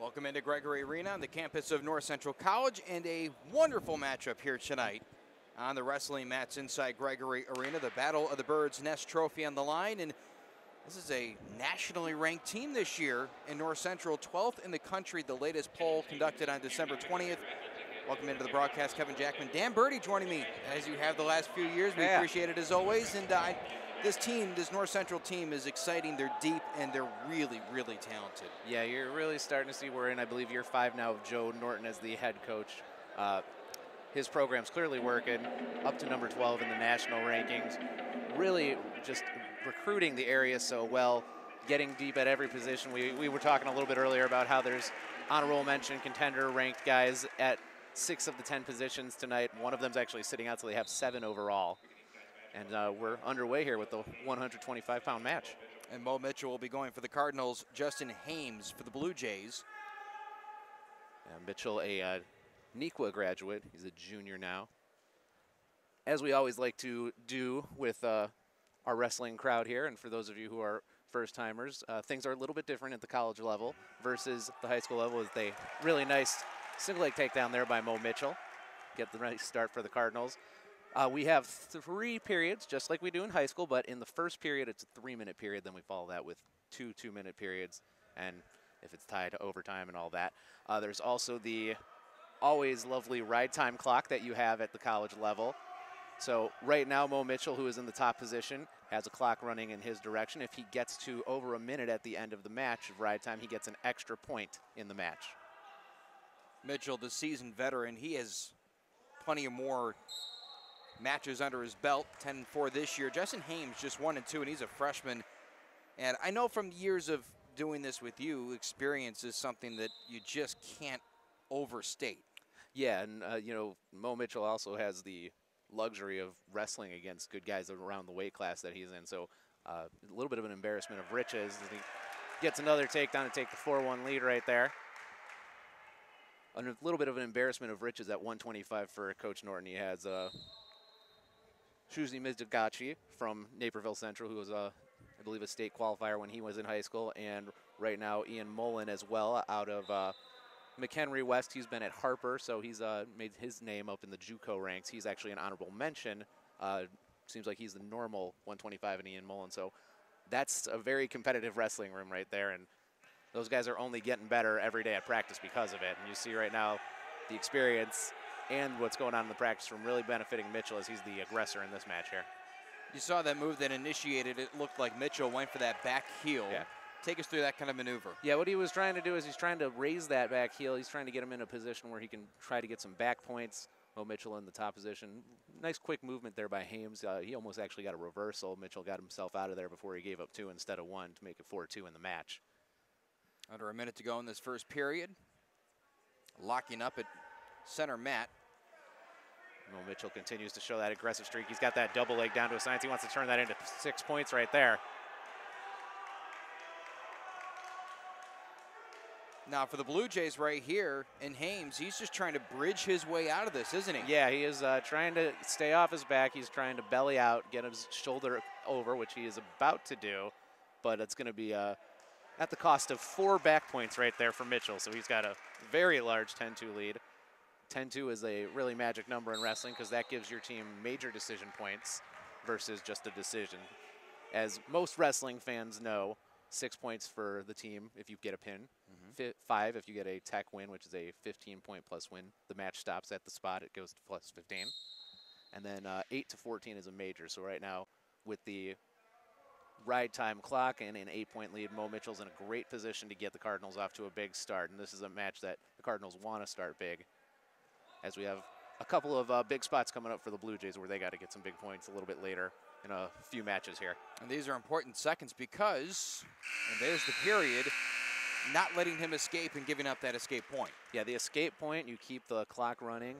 Welcome into Gregory Arena on the campus of North Central College, and a wonderful matchup here tonight on the wrestling mats inside Gregory Arena. The Battle of the Birds Nest Trophy on the line, and this is a nationally ranked team this year in North Central, 12th in the country, the latest poll conducted on December 20th. Welcome into the broadcast, Kevin Jackman. Dan Birdie joining me, as you have the last few years. We appreciate it as always, and this team, this North Central team, is exciting. They're deep, and they're really, really talented. Yeah, you're really starting to see we're in, I believe, year 5 now of Joe Norton as the head coach. His program's clearly working, up to number 12 in the national rankings. Really just recruiting the area so well, getting deep at every position. We were talking a little bit earlier about how there's honorable mention, contender ranked guys at 6 of the 10 positions tonight. One of them's actually sitting out, so they have 7 overall. And we're underway here with the 125-pound match. And Mo Mitchell will be going for the Cardinals. Justin Hames for the Blue Jays. Mitchell, a NEQA graduate. He's a junior now. As we always like to do with our wrestling crowd here, and for those of you who are first-timers, things are a little bit different at the college level versus the high school level. With a really nice single-leg takedown there by Mo Mitchell. Get the nice start for the Cardinals. We have 3 periods, just like we do in high school, but in the first period, it's a 3-minute period. Then we follow that with 2 2-minute periods, and if it's tied to overtime and all that. There's also the always lovely ride time clock that you have at the college level. So right now, Mo Mitchell, who is in the top position, has a clock running in his direction. If he gets to over a minute at the end of the match of ride time, he gets an extra point in the match. Mitchell, the seasoned veteran, he has plenty of more matches under his belt, 10-4 this year. Justin Hames just 1-2, and he's a freshman. And I know from years of doing this with you, experience is something that you just can't overstate. Yeah, and you know, Mo Mitchell also has the luxury of wrestling against good guys around the weight class that he's in. So a little bit of an embarrassment of riches. He gets another takedown to take the 4-1 lead right there. And a little bit of an embarrassment of riches at 125 for Coach Norton. He has Shuzi Mizdagachi from Naperville Central, who was, I believe, a state qualifier when he was in high school. And right now, Ian Mullen as well out of McHenry West. He's been at Harper, so he's made his name up in the JUCO ranks. He's actually an honorable mention. Seems like he's the normal 125 in Ian Mullen. So that's a very competitive wrestling room right there. And those guys are only getting better every day at practice because of it. And you see right now the experience and what's going on in the practice room really benefiting Mitchell as he's the aggressor in this match here. You saw that move that initiated, it looked like Mitchell went for that back heel. Yeah. Take us through that kind of maneuver. Yeah, what he was trying to do is he's trying to raise that back heel. He's trying to get him in a position where he can try to get some back points. Mo Mitchell in the top position. Nice quick movement there by Hames. He almost actually got a reversal. Mitchell got himself out of there before he gave up 2 instead of 1 to make it 4-2 in the match. Under a minute to go in this first period. Locking up at center mat. Mo Mitchell continues to show that aggressive streak. He's got that double leg down to a science. He wants to turn that into 6 points right there. Now for the Blue Jays right here, and Hames, he's just trying to bridge his way out of this, isn't he? Yeah, he is trying to stay off his back. He's trying to belly out, get his shoulder over, which he is about to do. But it's going to be at the cost of 4 back points right there for Mitchell. So he's got a very large 10-2 lead. 10-2 is a really magic number in wrestling because that gives your team major decision points versus just a decision. As most wrestling fans know, 6 points for the team if you get a pin. 5 if you get a tech win, which is a 15-point plus win. The match stops at the spot. It goes to plus 15. And then 8 to 14 is a major. So right now, with the ride time clock and an 8-point lead, Mo Mitchell's in a great position to get the Cardinals off to a big start. And this is a match that the Cardinals want to start big, as we have a couple of big spots coming up for the Blue Jays where they got to get some big points a little bit later in a few matches here. And these are important seconds because, and there's the period, not letting him escape and giving up that escape point. Yeah, the escape point, you keep the clock running.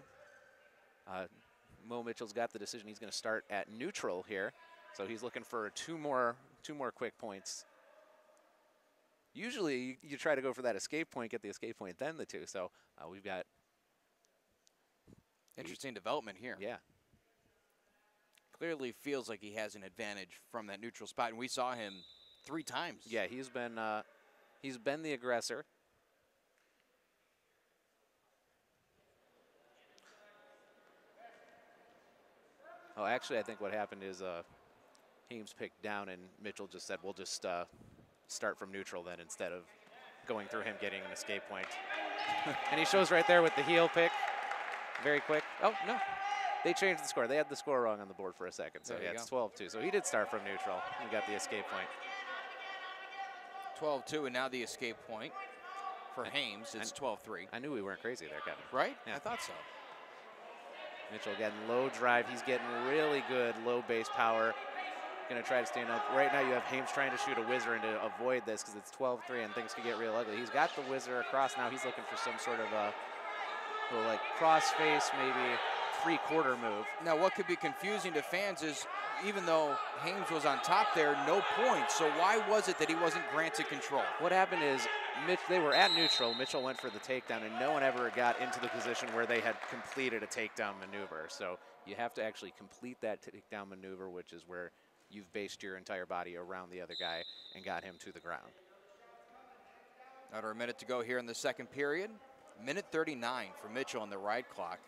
Mo Mitchell's got the decision. He's going to start at neutral here. So he's looking for two more quick points. Usually you try to go for that escape point, get the escape point, then the 2. So we've got interesting development here. Yeah. Clearly feels like he has an advantage from that neutral spot, and we saw him 3 times. Yeah, he's been the aggressor. Oh, actually, I think what happened is Hames picked down, and Mitchell just said, we'll just start from neutral then instead of going through him getting an escape point. And he shows right there with the heel pick. Very quick. Oh, no. They changed the score. They had the score wrong on the board for a second. So, yeah, it's 12-2. So he did start from neutral. He got the escape point. 12-2, and now the escape point for Hames. It's 12-3. I knew we weren't crazy there, Kevin. Right? Yeah. I thought so. Mitchell getting low drive. He's getting really good low base power. Going to try to stand up. Right now you have Hames trying to shoot a whizzer and to avoid this because it's 12-3 and things could get real ugly. He's got the whizzer across. Now he's looking for some sort of a little like cross face, maybe 3/4 move. Now what could be confusing to fans is even though Hames was on top there, no points. So why was it that he wasn't granted control? What happened is they were at neutral. Mitchell went for the takedown, and no one ever got into the position where they had completed a takedown maneuver. So you have to actually complete that takedown maneuver, which is where you've based your entire body around the other guy and got him to the ground. Under a minute to go here in the second period. Minute 39 for Mitchell on the ride clock.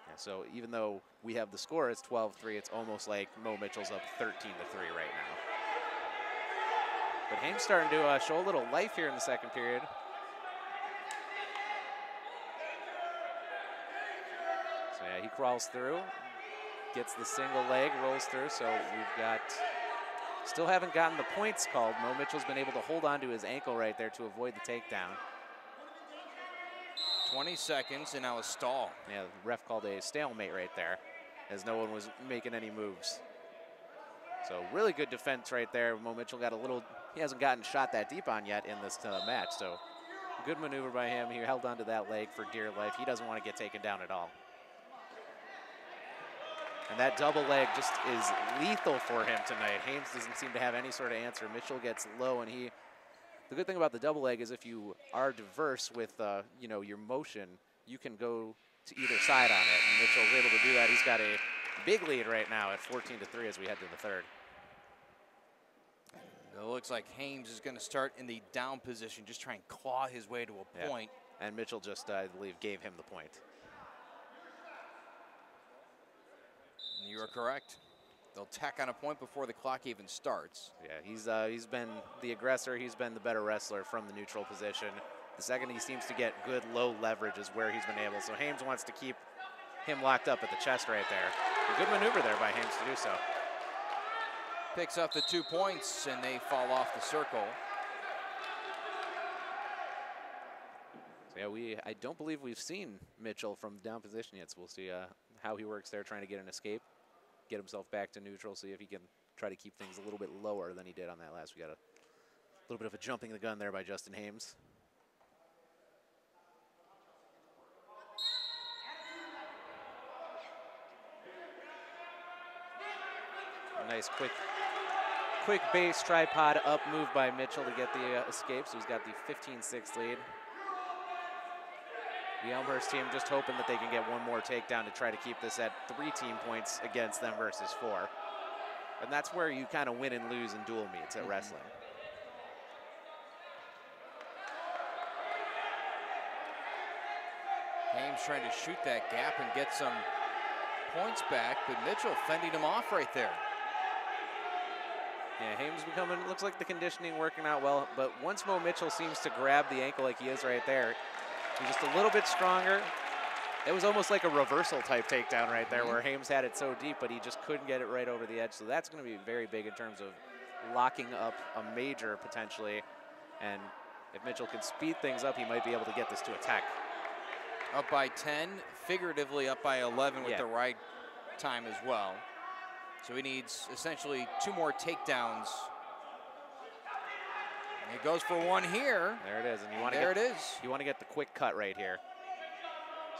Yeah, so even though we have the score, it's 12-3, it's almost like Mo Mitchell's up 13-3 right now. But Hames starting to show a little life here in the second period. So yeah, he crawls through, gets the single leg, rolls through. So we've got, still haven't gotten the points called. Mo Mitchell's been able to hold on to his ankle right there to avoid the takedown. 20 seconds and now a stall. Yeah, the ref called a stalemate right there as no one was making any moves. So really good defense right there. Mo Mitchell got a little, he hasn't gotten shot that deep on yet in this match. So good maneuver by him. He held onto that leg for dear life. He doesn't want to get taken down at all. And that double leg just is lethal for him tonight. Hames doesn't seem to have any sort of answer. Mitchell gets low, and the good thing about the double leg is if you are diverse with your motion, you can go to either side on it. And Mitchell's able to do that. He's got a big lead right now at 14-3 as we head to the third. It looks like Hames is going to start in the down position, just try and claw his way to a point. And Mitchell just, I believe, gave him the point. You are correct. They'll tack on a point before the clock even starts. Yeah, he's been the aggressor. He's been the better wrestler from the neutral position. The second he seems to get good low leverage is where he's been able. So Hames wants to keep him locked up at the chest right there. A good maneuver there by Hames to do so. Picks up the 2 points, and they fall off the circle. So yeah, I don't believe we've seen Mitchell from down position yet. So we'll see how he works there, trying to get an escape, get himself back to neutral, see if he can try to keep things a little bit lower than he did on that last. We got a little bit of a jumping the gun there by Justin Hames. A nice quick quick base tripod up move by Mitchell to get the escape, so he's got the 15-6 lead. The Elmhurst team just hoping that they can get one more takedown to try to keep this at 3 team points against them versus 4. And that's where you kind of win and lose in dual meets at wrestling. Hames trying to shoot that gap and get some points back, but Mitchell fending him off right there. Yeah, Hames becoming, looks like the conditioning working out well, but once Mo Mitchell seems to grab the ankle like he is right there, he's just a little bit stronger. It was almost like a reversal type takedown right there where Hames had it so deep, but he just couldn't get it right over the edge. So that's going to be very big in terms of locking up a major potentially. And if Mitchell can speed things up, he might be able to get this to a tech. Up by 10, figuratively up by 11 with the right time as well. So he needs essentially 2 more takedowns. And he goes for one here. There it is, and you want to get the quick cut right here.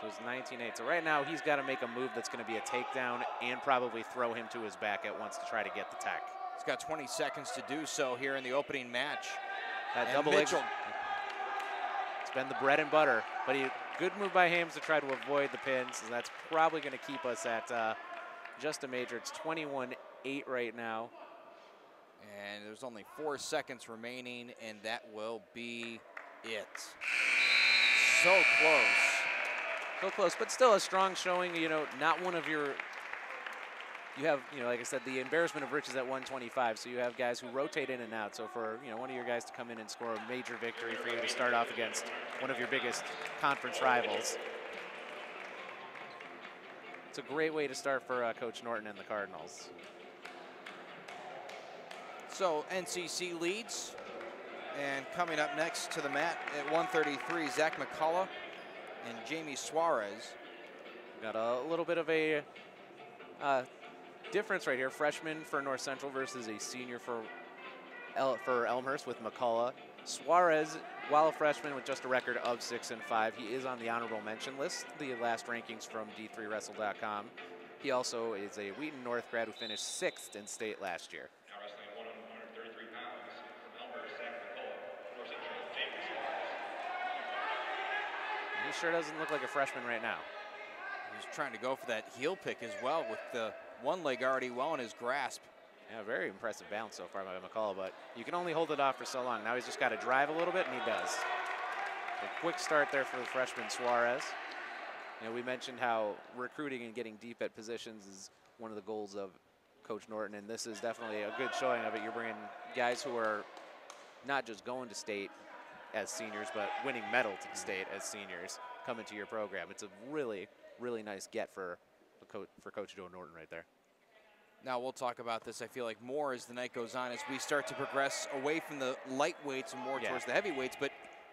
So it's 19-8. So right now he's got to make a move that's going to be a takedown and probably throw him to his back at once to try to get the tech. He's got 20 seconds to do so here in the opening match. That double leg, it's been the bread and butter, but good move by Hames to try to avoid the pins. And that's probably going to keep us at just a major. It's 21-8 right now. And there's only 4 seconds remaining, and that will be it. So close. So close, but still a strong showing. You know, not one of your, you have, you know, like I said, the embarrassment of riches at 125. So you have guys who rotate in and out. So for, you know, one of your guys to come in and score a major victory for you to start off against one of your biggest conference rivals. It's a great way to start for Coach Norton and the Cardinals. So NCC leads, and coming up next to the mat at 133, Zach McCullough and Jamie Suarez. Got a little bit of a difference right here. Freshman for North Central versus a senior for Elmhurst with McCullough. Suarez, while a freshman with just a record of 6-5, he is on the honorable mention list, the last rankings from D3Wrestle.com. He also is a Wheaton North grad who finished 6th in state last year. He sure doesn't look like a freshman right now. He's trying to go for that heel pick as well with the one leg already well in his grasp. Yeah, very impressive bounce so far by McCullough, but you can only hold it off for so long. Now he's just got to drive a little bit, and he does. A quick start there for the freshman Suarez. You know, we mentioned how recruiting and getting deep at positions is one of the goals of Coach Norton, and this is definitely a good showing of it. You're bringing guys who are not just going to state as seniors, but winning medal to the state as seniors come into your program. It's a really, really nice get for Coach Joe Norton right there. Now we'll talk about this, I feel like, more as the night goes on, as we start to progress away from the lightweights and more towards the heavyweights. But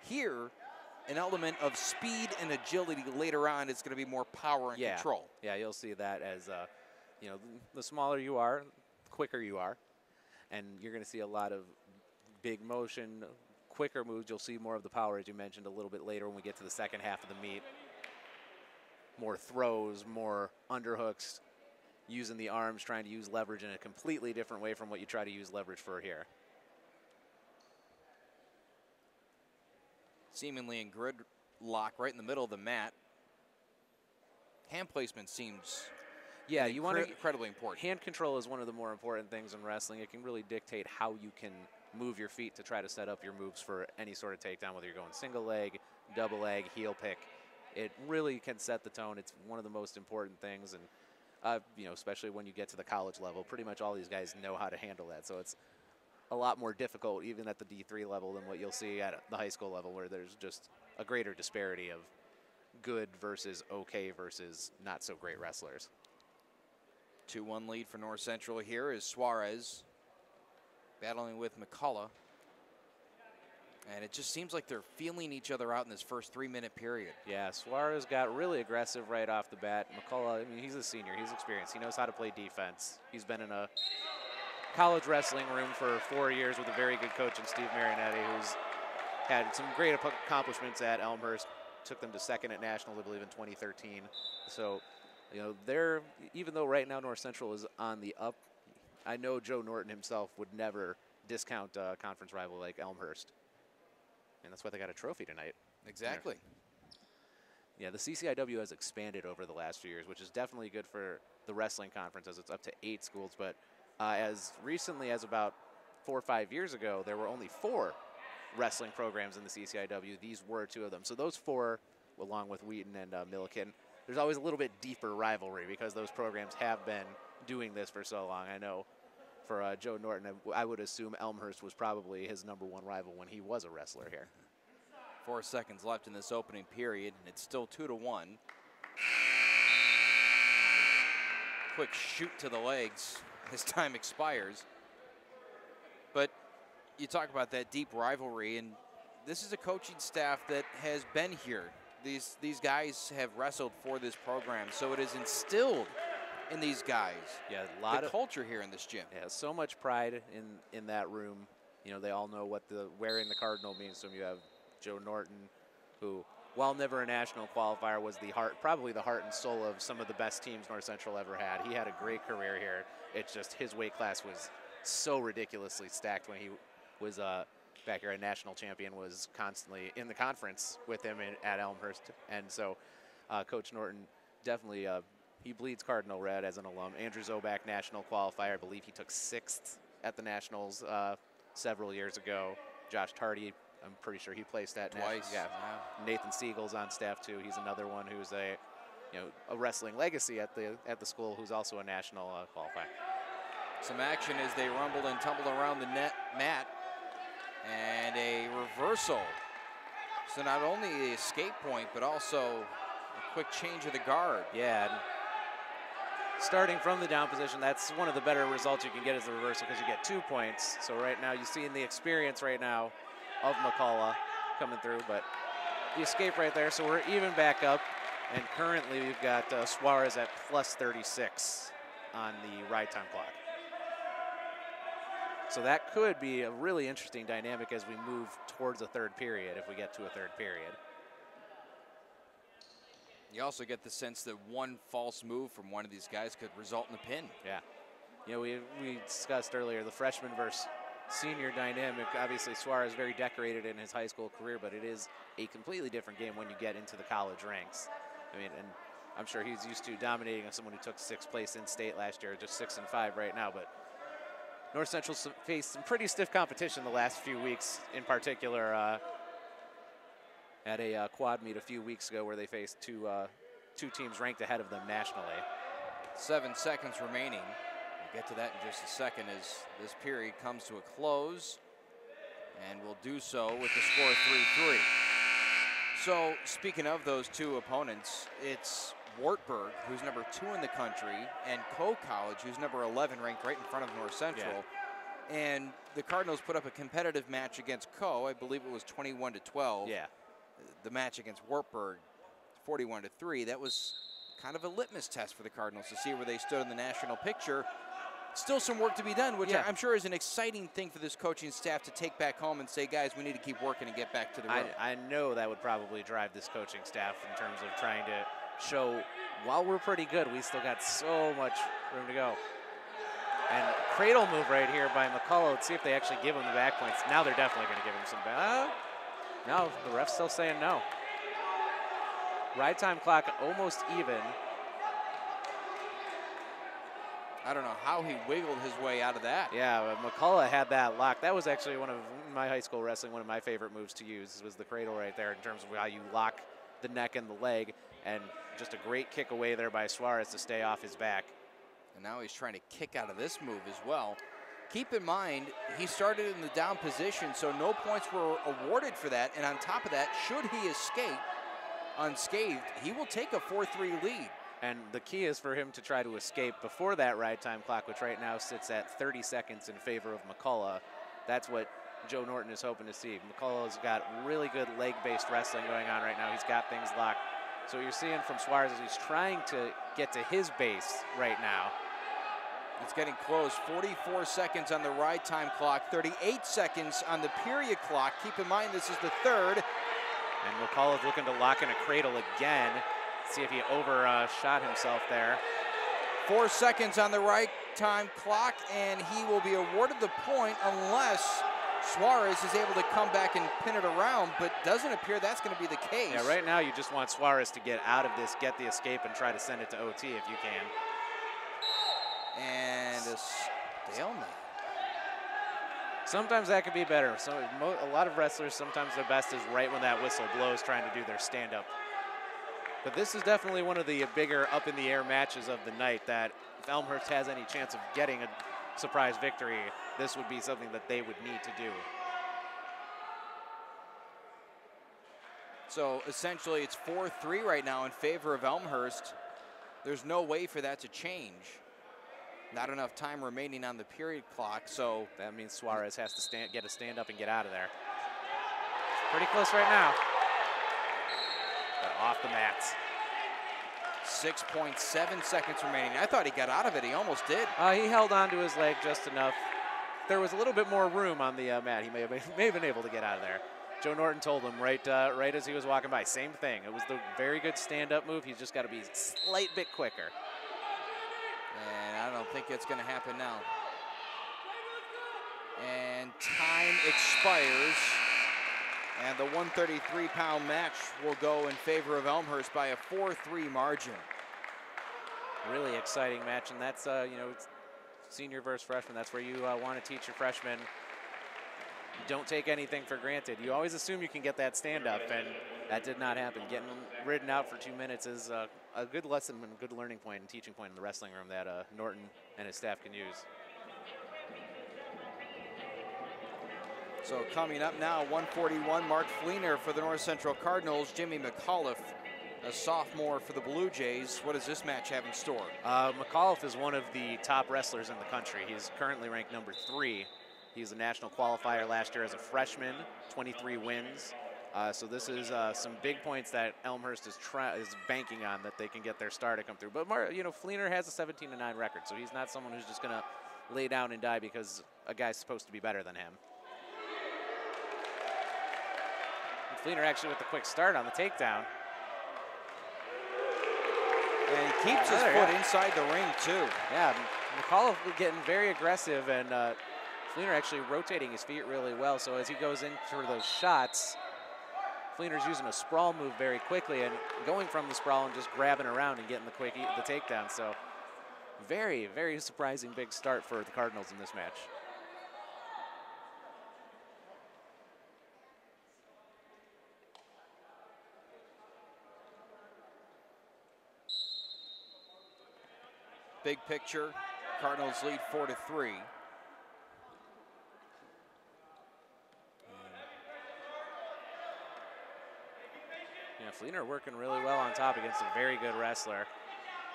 here, an element of speed and agility later on is going to be more power and control. Yeah, you'll see that as, you know, the smaller you are, the quicker you are. And you're going to see a lot of big motion, quicker moves. You'll see more of the power, as you mentioned, a little bit later when we get to the second half of the meet. More throws, more underhooks, using the arms, trying to use leverage in a completely different way from what you try to use leverage for here. Seemingly in grid lock right in the middle of the mat. Hand placement seems you want to incredibly important. Hand control is one of the more important things in wrestling. It can really dictate how you can move your feet to try to set up your moves for any sort of takedown, whether you're going single leg, double leg, heel pick. It really can set the tone. It's one of the most important things, and you know, especially when you get to the college level, pretty much all these guys know how to handle that. So it's a lot more difficult even at the D3 level than what you'll see at the high school level, where there's just a greater disparity of good versus okay versus not so great wrestlers. 2-1 lead for North Central here is Suarez battling with McCullough. And it just seems like they're feeling each other out in this first 3-minute period. Yeah, Suarez got really aggressive right off the bat. McCullough, I mean, he's a senior. He's experienced. He knows how to play defense. He's been in a college wrestling room for 4 years with a very good coach in Steve Marinetti, who's had some great accomplishments at Elmhurst. Took them to second at Nationals, I believe, in 2013. So, you know, even though right now North Central is on the up, I know Joe Norton himself would never discount a conference rival like Elmhurst. And that's why they got a trophy tonight. Exactly. Yeah, the CCIW has expanded over the last few years, which is definitely good for the wrestling conference as it's up to 8 schools. But as recently as about 4 or 5 years ago, there were only 4 wrestling programs in the CCIW. These were 2 of them. So those 4, along with Wheaton and Milliken, there's always a little bit deeper rivalry because those programs have been doing this for so long. I know for Joe Norton, I would assume Elmhurst was probably his #1 rival when he was a wrestler here. 4 seconds left in this opening period, and it's still 2-1. Quick shoot to the legs as time expires. But you talk about that deep rivalry, and this is a coaching staff that has been here. These guys have wrestled for this program, so it is instilled in these guys. Yeah, a lot the of culture here in this gym. Yeah, so much pride in that room. You know, they all know what wearing the cardinal means to them. You have Joe Norton, who, while never a national qualifier, was probably the heart and soul of some of the best teams North Central ever had. He had a great career here. It's just his weight class was so ridiculously stacked when he was back here. A national champion was constantly in the conference with him at Elmhurst. And so Coach Norton definitely, he bleeds Cardinal red as an alum. Andrew Zoback, national qualifier. I believe he took 6th at the Nationals several years ago. Josh Tardy, I'm pretty sure he placed at twice. Yeah. Nathan Siegel's on staff too. He's another one who's a wrestling legacy at the school, who's also a national qualifier. Some action as they rumble and tumble around the mat, and a reversal. So not only the escape point, but also a quick change of the guard. Yeah. And starting from the down position, that's one of the better results you can get as a reversal because you get 2 points. So right now you see in the experience right now of McCullough coming through, but the escape right there. So we're even back up, and currently we've got Suarez at +36 on the ride time clock. So that could be a really interesting dynamic as we move towards a 3rd period, if we get to a 3rd period. You also get the sense that one false move from one of these guys could result in a pin. Yeah. You know, we discussed earlier the freshman versus senior dynamic. Obviously, Suarez very decorated in his high school career, but it is a completely different game when you get into the college ranks. I mean, and I'm sure he's used to dominating someone who took 6th place in state last year, just 6-5 right now. But North Central faced some pretty stiff competition the last few weeks, in particular at a quad meet a few weeks ago where they faced two teams ranked ahead of them nationally. 7 seconds remaining. We'll get to that in just a second as this period comes to a close, and we'll do so with the score 3-3. So speaking of those 2 opponents, it's Wartburg, who's number 2 in the country, and Coe College, who's number 11, ranked right in front of North Central. Yeah. And the Cardinals put up a competitive match against Coe. I believe it was 21-12. Yeah. The match against Wartburg, 41-3. That was kind of a litmus test for the Cardinals to see where they stood in the national picture. Still some work to be done, which I'm sure is an exciting thing for this coaching staff to take back home and say, guys, we need to keep working and get back to the road. I know that would probably drive this coaching staff in terms of trying to show, while we're pretty good, we still got so much room to go. And cradle move right here by McCullough. Let's see if they actually give him the back points. Now they're definitely going to give him some back. No, the ref's still saying no. Ride time clock almost even. I don't know how he wiggled his way out of that. Yeah, McCullough had that lock. That was actually one of my high school wrestling, one of my favorite moves to use was the cradle right there in terms of how you lock the neck and the leg, and just a great kick away there by Suarez to stay off his back. And now he's trying to kick out of this move as well. Keep in mind, he started in the down position, so no points were awarded for that. And on top of that, should he escape unscathed, he will take a 4-3 lead. And the key is for him to try to escape before that ride time clock, which right now sits at 30 seconds in favor of McCullough. That's what Joe Norton is hoping to see. McCullough's got really good leg-based wrestling going on right now. He's got things locked. So what you're seeing from Suarez is he's trying to get to his base right now. It's getting close. 44 seconds on the ride time clock, 38 seconds on the period clock. Keep in mind, this is the 3rd. And McCullough's looking to lock in a cradle again. See if he overshot himself there. 4 seconds on the right time clock, and he will be awarded the point unless Suarez is able to come back and pin it around, but doesn't appear that's going to be the case. Yeah, right now you just want Suarez to get out of this, get the escape, and try to send it to OT if you can. And a stalemate. Sometimes that could be better. So a lot of wrestlers, sometimes their best is right when that whistle blows, trying to do their stand-up. But this is definitely one of the bigger up-in-the-air matches of the night that if Elmhurst has any chance of getting a surprise victory, this would be something that they would need to do. So essentially it's 4-3 right now in favor of Elmhurst. There's no way for that to change. Not enough time remaining on the period clock, so that means Suarez has to get a stand up and get out of there. Pretty close right now. But off the mats. 6.7 seconds remaining. I thought he got out of it. He almost did. He held on to his leg just enough. There was a little bit more room on the mat. He may have been able to get out of there. Joe Norton told him right as he was walking by, same thing. It was the very good stand-up move. He's just got to be a slight bit quicker. And I don't think it's going to happen now. And time expires. And the 133-pound match will go in favor of Elmhurst by a 4-3 margin. Really exciting match, and that's it's senior versus freshman. That's where you want to teach your freshmen. Don't take anything for granted. You always assume you can get that stand-up, and that did not happen. Getting ridden out for 2 minutes is a good lesson and a good learning point and teaching point in the wrestling room that Norton and his staff can use. So coming up now, 141, Mark Fleener for the North Central Cardinals, Jimmy McAuliffe, a sophomore for the Blue Jays. What does this match have in store? McAuliffe is one of the top wrestlers in the country. He's currently ranked number 3. He was a national qualifier last year as a freshman, 23 wins. So this is some big points that Elmhurst is banking on, that they can get their star to come through. But Fleener has a 17-9 record, so he's not someone who's just going to lay down and die because a guy's supposed to be better than him. And Fleener actually with the quick start on the takedown. And he keeps his foot inside the ring too. Yeah, McAuliffe getting very aggressive, and Fleener actually rotating his feet really well. So as he goes in for those shots, Fleener's using a sprawl move very quickly and going from the sprawl and just grabbing around and getting the takedown. So very, very surprising big start for the Cardinals in this match. Big picture, Cardinals lead 4-3. Yeah, Fleener working really well on top against a very good wrestler.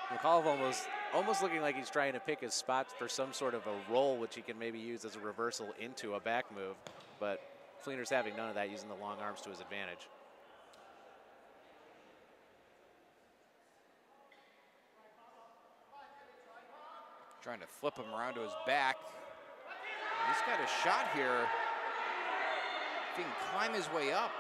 McAuliffe almost looking like he's trying to pick his spots for some sort of a roll, which he can maybe use as a reversal into a back move. But Fleener's having none of that, using the long arms to his advantage. Trying to flip him around to his back. He's got a shot here. If he can climb his way up.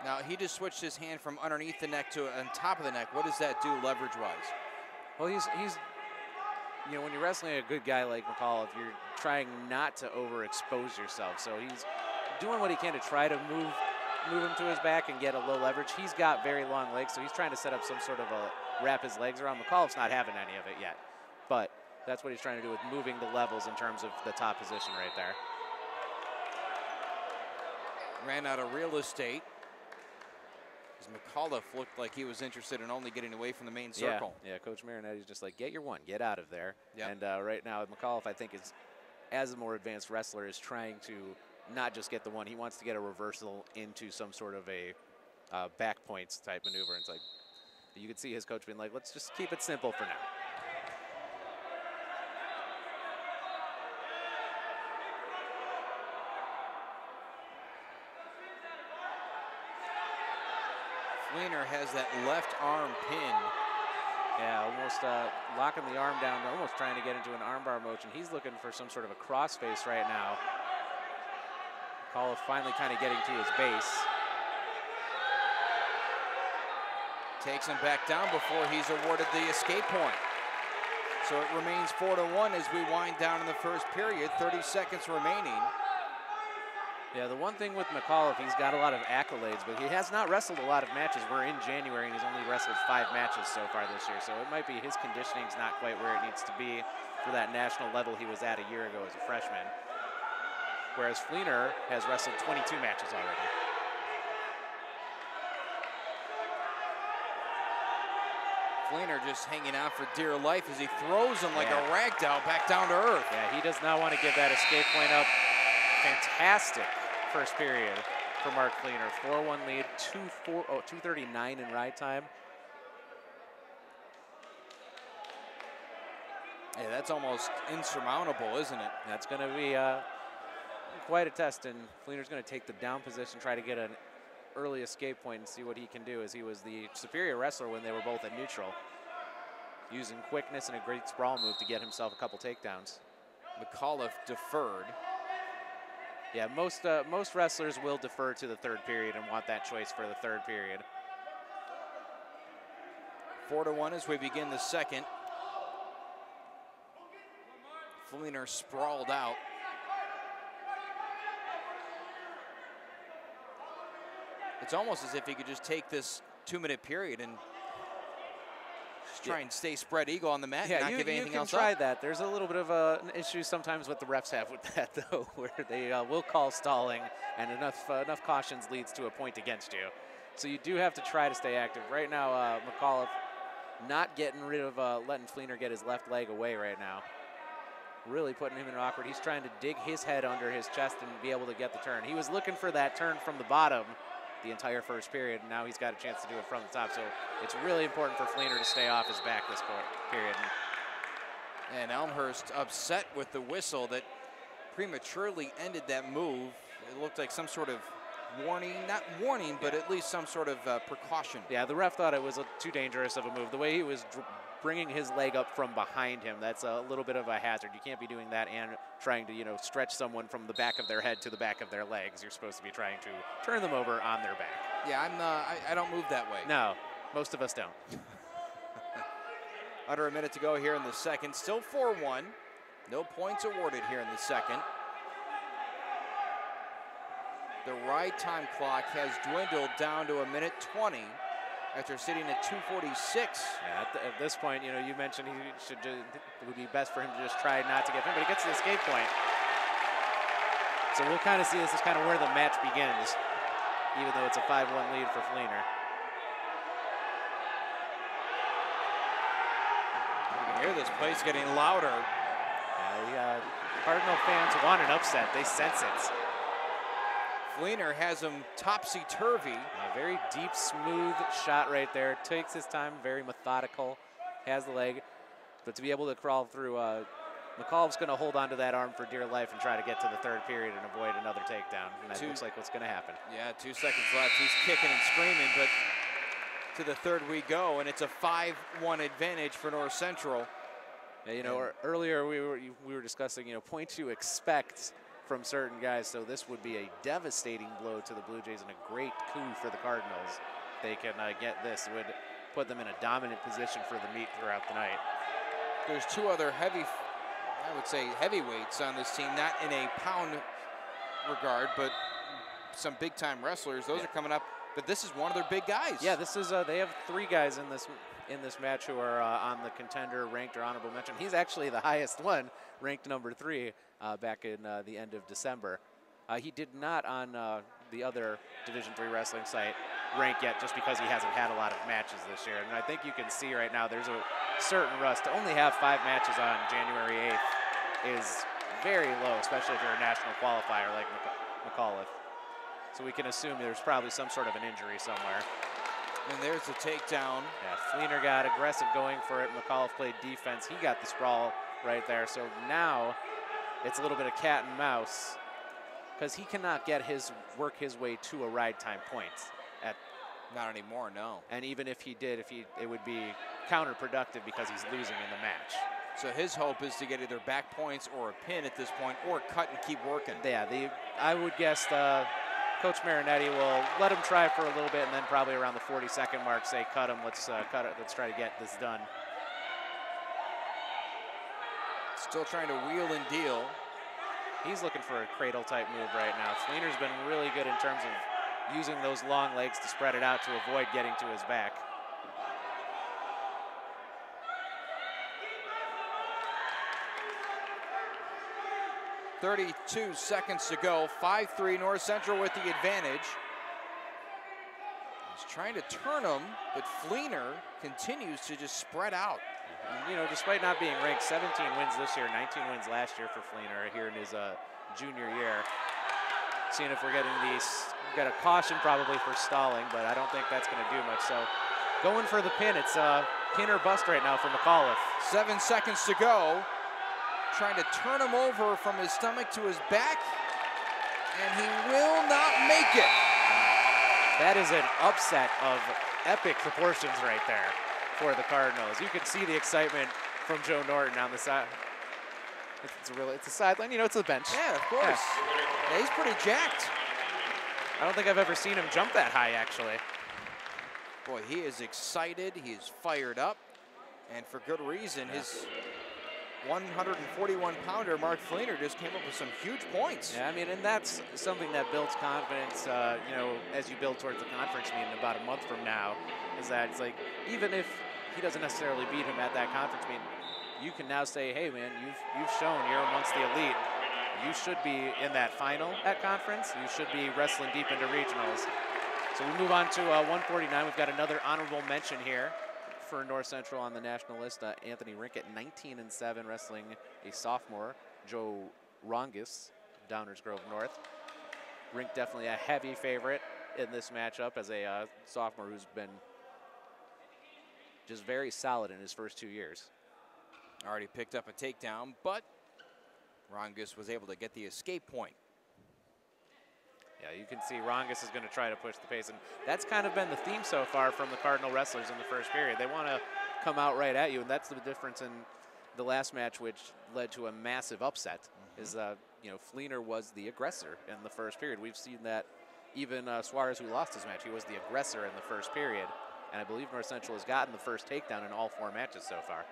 Now, he just switched his hand from underneath the neck to on top of the neck. What does that do leverage-wise? Well, he's when you're wrestling a good guy like McAuliffe, you're trying not to overexpose yourself. So he's doing what he can to try to move him to his back and get a low leverage. He's got very long legs, so he's trying to set up some sort of a wrap his legs around. McAuliffe's not having any of it yet, but that's what he's trying to do with moving the levels in terms of the top position right there. Ran out of real estate. McAuliffe looked like he was interested in only getting away from the main circle. Yeah, Coach Marinetti's just like, get your one, get out of there. Yep. And right now, McAuliffe, I think, is, as a more advanced wrestler, is trying to not just get the one. He wants to get a reversal into some sort of a back points type maneuver. And it's like, you could see his coach being like, let's just keep it simple for now. Fleener has that left arm pin. Yeah, almost locking the arm down, almost trying to get into an armbar motion. He's looking for some sort of a crossface right now. McAuliffe finally kind of getting to his base. Takes him back down before he's awarded the escape point. So it remains 4-1 as we wind down in the first period, 30 seconds remaining. Yeah, the one thing with McAuliffe, he's got a lot of accolades, but he has not wrestled a lot of matches. We're in January, and he's only wrestled 5 matches so far this year, so it might be his conditioning's not quite where it needs to be for that national level he was at a year ago as a freshman. Whereas Fleener has wrestled 22 matches already. Fleener just hanging out for dear life as he throws him like a rag doll back down to earth. Yeah, he does not want to give that escape point up. Fantastic first period for Mark Fleener. 4-1 lead, 2:39 in ride time. Yeah, that's almost insurmountable, isn't it? That's going to be quite a test, and Fleener's going to take the down position, try to get an early escape point and see what he can do, as he was the superior wrestler when they were both at neutral, using quickness and a great sprawl move to get himself a couple takedowns. McAuliffe deferred. Yeah, most wrestlers will defer to the third period and want that choice for the third period. 4-1 as we begin the second. Fleener sprawled out. It's almost as if he could just take this 2-minute period and just try and stay spread eagle on the mat and not give anything else up. You can try that. There's a little bit of an issue sometimes what the refs have with that, though, where they will call stalling, and enough cautions leads to a point against you. So you do have to try to stay active. Right now, McAuliffe not getting rid of letting Fleener get his left leg away right now. Really putting him in awkward. He's trying to dig his head under his chest and be able to get the turn. He was looking for that turn from the bottom the entire first period, and now he's got a chance to do it from the top. So it's really important for Fleener to stay off his back this period. And Elmhurst upset with the whistle that prematurely ended that move. It looked like some sort of warning, not warning, but at least some sort of precaution. Yeah, the ref thought it was too dangerous of a move. The way he was bringing his leg up from behind him, that's a little bit of a hazard. You can't be doing that and trying to, stretch someone from the back of their head to the back of their legs. You're supposed to be trying to turn them over on their back. Yeah, I don't move that way. No, most of us don't. Under a minute to go here in the second. Still 4-1. No points awarded here in the second. The ride time clock has dwindled down to 1:20 after sitting at 2:46. Yeah, at this point, you mentioned it would be best for him to just try not to get him, but he gets the escape point. So we'll kind of see this is kind of where the match begins, even though it's a 5-1 lead for Fleener. You can hear this place getting louder. Yeah, Cardinal fans want an upset. They sense it. Fleener has him topsy-turvy. A very deep, smooth shot right there. Takes his time, very methodical, has the leg. But to be able to crawl through, McAuliffe's going to hold on to that arm for dear life and try to get to the third period and avoid another takedown. And that looks like what's going to happen. Yeah, 2 seconds left. He's kicking and screaming, but to the third we go, and it's a 5-1 advantage for North Central. Yeah, earlier we were discussing, point to expect from certain guys, so this would be a devastating blow to the Blue Jays and a great coup for the Cardinals. If they can get this, it would put them in a dominant position for the meet throughout the night. There's 2 other heavyweights on this team, not in a pound regard, but some big-time wrestlers. Those are coming up, but this is one of their big guys. Yeah, this is they have 3 guys in this match who are on the contender ranked or honorable mention. He's actually the highest one, ranked number 3 back in the end of December. He did not on the other Division III wrestling site rank yet, just because he hasn't had a lot of matches this year. And I think you can see right now there's a certain rust. To only have 5 matches on January 8th is very low, especially if you're a national qualifier like McAuliffe. So we can assume there's probably some sort of an injury somewhere. And there's the takedown. Yeah, Fleener got aggressive going for it. McAuliffe played defense. He got the sprawl right there. So now it's a little bit of cat and mouse, because he cannot work his way to a ride time point at Not anymore, no. And even if he did, it would be counterproductive because he's losing in the match. So his hope is to get either back points or a pin at this point, or cut and keep working. Yeah, I would guess Coach Marinetti will let him try for a little bit, and then probably around the 40-second mark say, cut him, let's cut it, let's try to get this done. Still trying to wheel and deal. He's looking for a cradle-type move right now. Fleener's been really good in terms of using those long legs to spread it out to avoid getting to his back. .32 seconds to go. 5-3 North Central with the advantage. He's trying to turn him, but Fleener continues to just spread out. And, you know, despite not being ranked, 17 wins this year, 19 wins last year for Fleener here in his junior year. Seeing if we're getting these, we've got a caution probably for stalling, but I don't think that's going to do much. So going for the pin, it's pin or bust right now for McAuliffe. 7 seconds to go. Trying to turn him over from his stomach to his back, and he will not make it. That is an upset of epic proportions right there for the Cardinals. You can see the excitement from Joe Norton on the side. It's a sideline, you know, it's a bench. Yeah, of course. Yeah, he's pretty jacked. I don't think I've ever seen him jump that high, actually. Boy, he is excited. He is fired up, and for good reason. His 141-pounder Mark Fleener just came up with some huge points. Yeah, I mean, and that's something that builds confidence, you know, as you build towards the conference meeting about a month from now, is that it's like, even if he doesn't necessarily beat him at that conference meeting, you can now say, hey, man, you've shown you're amongst the elite. You should be in that final at conference. You should be wrestling deep into regionals. So we move on to 149. We've got another honorable mention here for North Central on the national list. Anthony Rink at 19-7, wrestling a sophomore, Joe Rongis, Downers Grove North. Rink definitely a heavy favorite in this matchup as a sophomore who's been just very solid in his first 2 years. Already picked up a takedown, but Rongis was able to get the escape point. Yeah, you can see Rongis is going to try to push the pace, and that's kind of been the theme so far from the Cardinal wrestlers in the first period. They want to come out right at you, and that's the difference in the last match, which led to a massive upset. Is you know, Fleener was the aggressor in the first period. We've seen that even Suarez, who lost his match, he was the aggressor in the first period, and I believe North Central has gotten the first takedown in all 4 matches so far.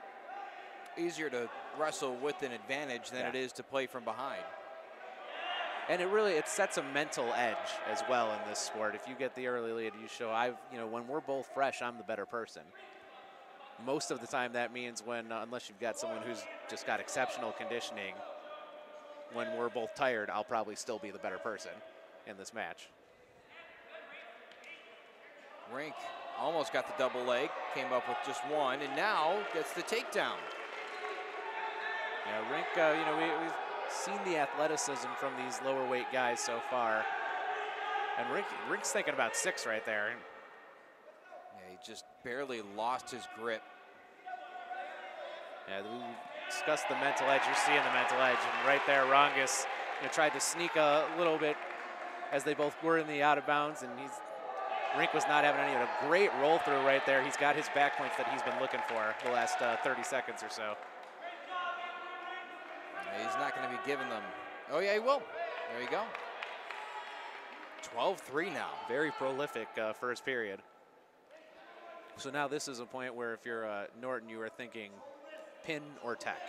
Easier to wrestle with an advantage than it is to play from behind. And it sets a mental edge as well in this sport. If you get the early lead, you show, you know, when we're both fresh, I'm the better person. Most of the time that means when, unless you've got someone who's just got exceptional conditioning, when we're both tired, I'll probably still be the better person in this match. Rink almost got the double leg, came up with just one, and now gets the takedown. Yeah, Rink, you know, we've seen the athleticism from these lower weight guys so far. And Rink's thinking about 6 right there. Yeah, he just barely lost his grip. Yeah, we discussed the mental edge. You're seeing the mental edge. And right there, Rongis, you know, tried to sneak a little bit as they both were in the out of bounds. And Rink was not having any of a great roll through right there. He's got his back points that he's been looking for the last 30 seconds or so. He's not going to be giving them. Oh, yeah, he will. There you go. 12-3 now. Very prolific first period. So now this is a point where if you're Norton, you are thinking pin or tech.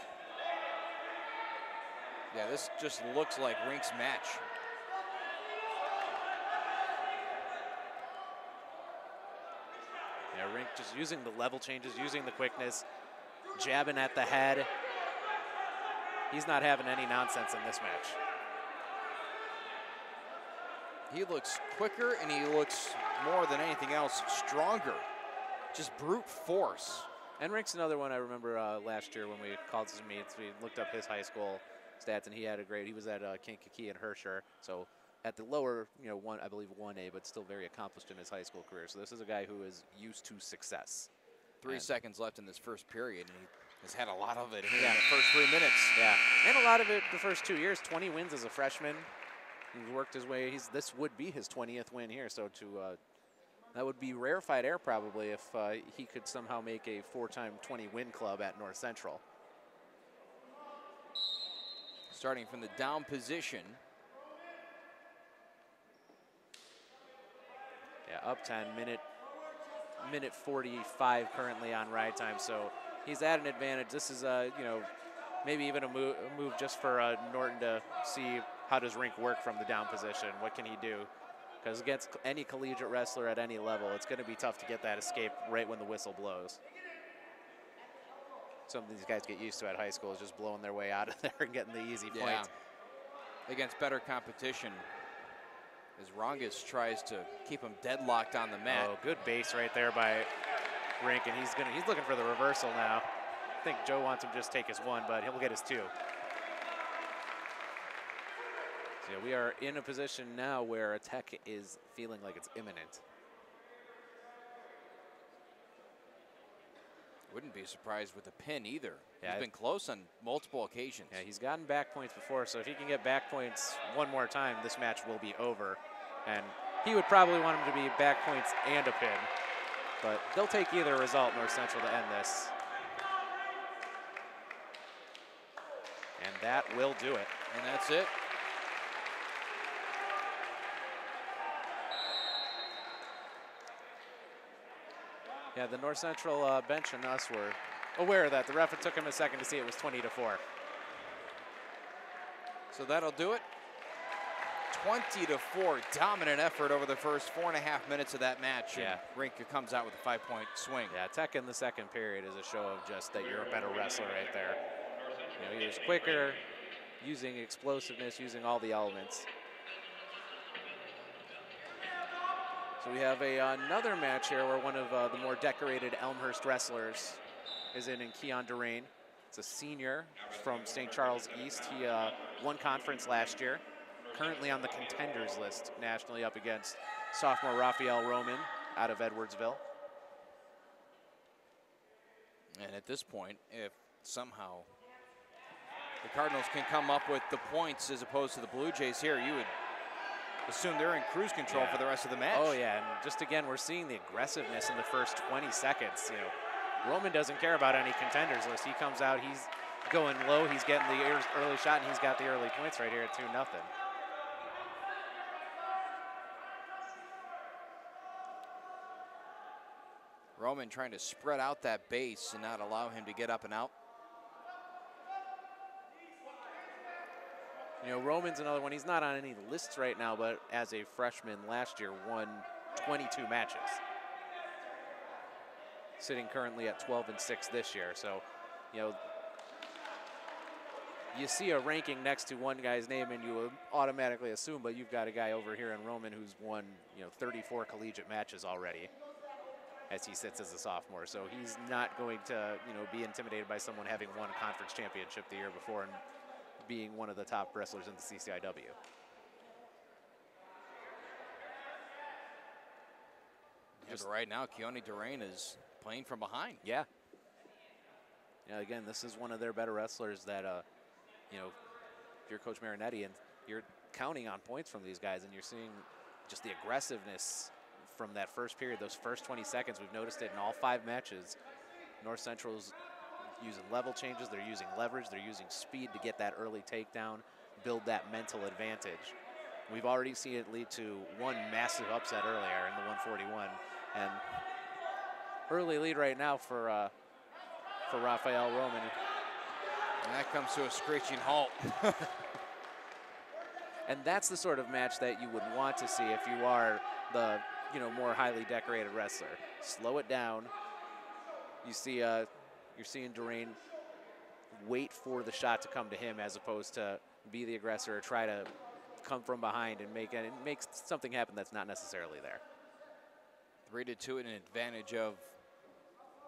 Yeah, this just looks like Rink's match. Yeah, Rink just using the level changes, using the quickness, jabbing at the head. He's not having any nonsense in this match. He looks quicker, and he looks, more than anything else, stronger. Just brute force. And Rink's another one I remember last year when we called his meets. We looked up his high school stats, and he was at Kankakee and Herscher. So at the lower, you know, I believe 1A, but still very accomplished in his high school career. So this is a guy who is used to success. 3 seconds left in this first period, and he has had a lot of it in the first 3 minutes. Yeah, and a lot of it the first 2 years. 20 wins as a freshman. He's worked his way. This would be his 20th win here. So to That would be rarefied air probably if he could somehow make a 4-time 20 win club at North Central. Starting from the down position. Yeah, up 10, minute 45 currently on ride time, so he's at an advantage. This is you know, maybe even a move just for Norton to see how does Rink work from the down position. What can he do? Because against any collegiate wrestler at any level, it's going to be tough to get that escape right when the whistle blows. Something these guys get used to at high school is just blowing their way out of there and getting the easy points. Against better competition, as Rongus tries to keep him deadlocked on the mat. Oh, good base right there by Rink, and he's looking for the reversal now. I think Joe wants him to just take his one, but he'll get his two. So yeah, we are in a position now where a tech is feeling like it's imminent. Wouldn't be surprised with a pin either. Yeah, he's been close on multiple occasions. Yeah, he's gotten back points before, so if he can get back points one more time, this match will be over. And he would probably want him to be back points and a pin, but they'll take either result, North Central, to end this. And that will do it. And that's it. Yeah, the North Central bench and us were aware of that. The ref, it took him a second to see it was 20-4. So that'll do it. 20-4, dominant effort over the first 4.5 minutes of that match. Yeah. And Rinka comes out with a 5-point swing. Yeah, tech in the second period is a show of just that you're a better wrestler right there. You know, he was quicker, using explosiveness, using all the elements. So we have another match here where one of the more decorated Elmhurst wrestlers is in Keon Durain. It's a senior from St. Charles East. He won conference last year. Currently on the contenders list nationally up against sophomore Raphael Roman out of Edwardsville. And at this point, if somehow the Cardinals can come up with the points as opposed to the Blue Jays here, you would assume they're in cruise control for the rest of the match. Oh yeah, and just again, we're seeing the aggressiveness in the first 20 seconds. You know, Roman doesn't care about any contenders list. He comes out, he's going low, he's getting the early shot, and he's got the early points right here at 2-0. Roman trying to spread out that base and not allow him to get up and out. You know, Roman's another one. He's not on any lists right now, but as a freshman last year, won 22 matches. Sitting currently at 12-6 this year. So, you know, you see a ranking next to one guy's name and you automatically assume, but you've got a guy over here in Roman who's won, you know, 34 collegiate matches already as he sits as a sophomore. So he's not going to, you know, be intimidated by someone having won a conference championship the year before and being one of the top wrestlers in the CCIW. Yeah, but right now, Keone Durain is playing from behind. Yeah. Yeah, again, this is one of their better wrestlers that, you know, if you're Coach Marinetti and you're counting on points from these guys and you're seeing just the aggressiveness from that first period, those first 20 seconds. We've noticed it in all 5 matches. North Central's using level changes, they're using leverage, they're using speed to get that early takedown, build that mental advantage. We've already seen it lead to one massive upset earlier in the 141, and early lead right now for Raphael Roman. And that comes to a screeching halt. And that's the sort of match that you would want to see if you are the, you know, more highly decorated wrestler. Slow it down. You see, you're seeing Durain wait for the shot to come to him as opposed to be the aggressor or try to come from behind and make something happen that's not necessarily there. 3-2 in advantage of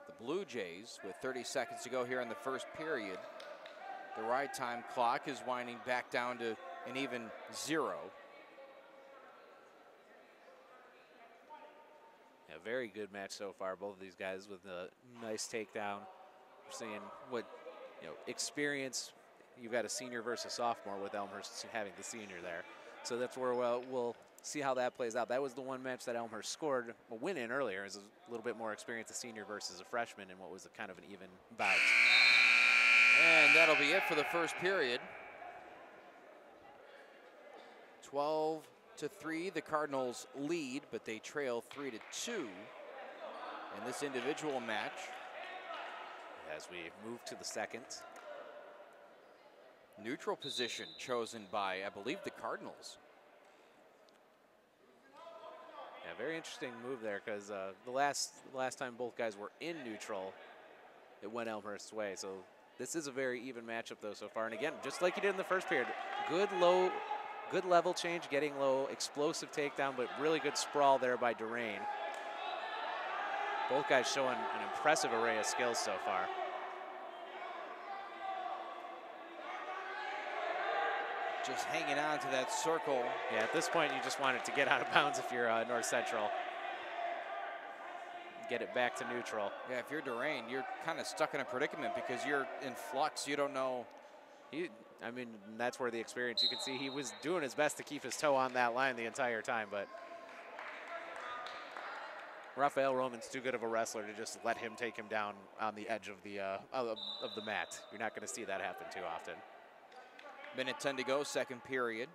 the Blue Jays with 30 seconds to go here in the first period. The ride time clock is winding back down to an even 0. Yeah, very good match so far. Both of these guys with a nice takedown. We're seeing what, you know, experience. You've got a senior versus sophomore with Elmhurst having the senior there. So that's where we'll see how that plays out. That was the one match that Elmhurst scored a win in earlier. It was a little bit more experience, a senior versus a freshman, in what was a kind of an even bout. And that'll be it for the first period. 12-3, the Cardinals lead, but they trail 3-2 in this individual match. As we move to the second. Neutral position chosen by, I believe, the Cardinals. Yeah, very interesting move there, because the last time both guys were in neutral, it went Elmhurst's way. So this is a very even matchup, though, so far. And again, just like you did in the first period, good level change, getting low, explosive takedown, but really good sprawl there by Durain. Both guys showing an impressive array of skills so far. Just hanging on to that circle. Yeah, at this point, you just want it to get out of bounds if you're North Central. Get it back to neutral. Yeah, if you're Durain, you're kind of stuck in a predicament because you're in flux. You don't know. I mean, that's where the experience, you can see he was doing his best to keep his toe on that line the entire time, but Rafael Roman's too good of a wrestler to just let him take him down on the edge of the mat. You're not going to see that happen too often. Minute 10 to go, second period.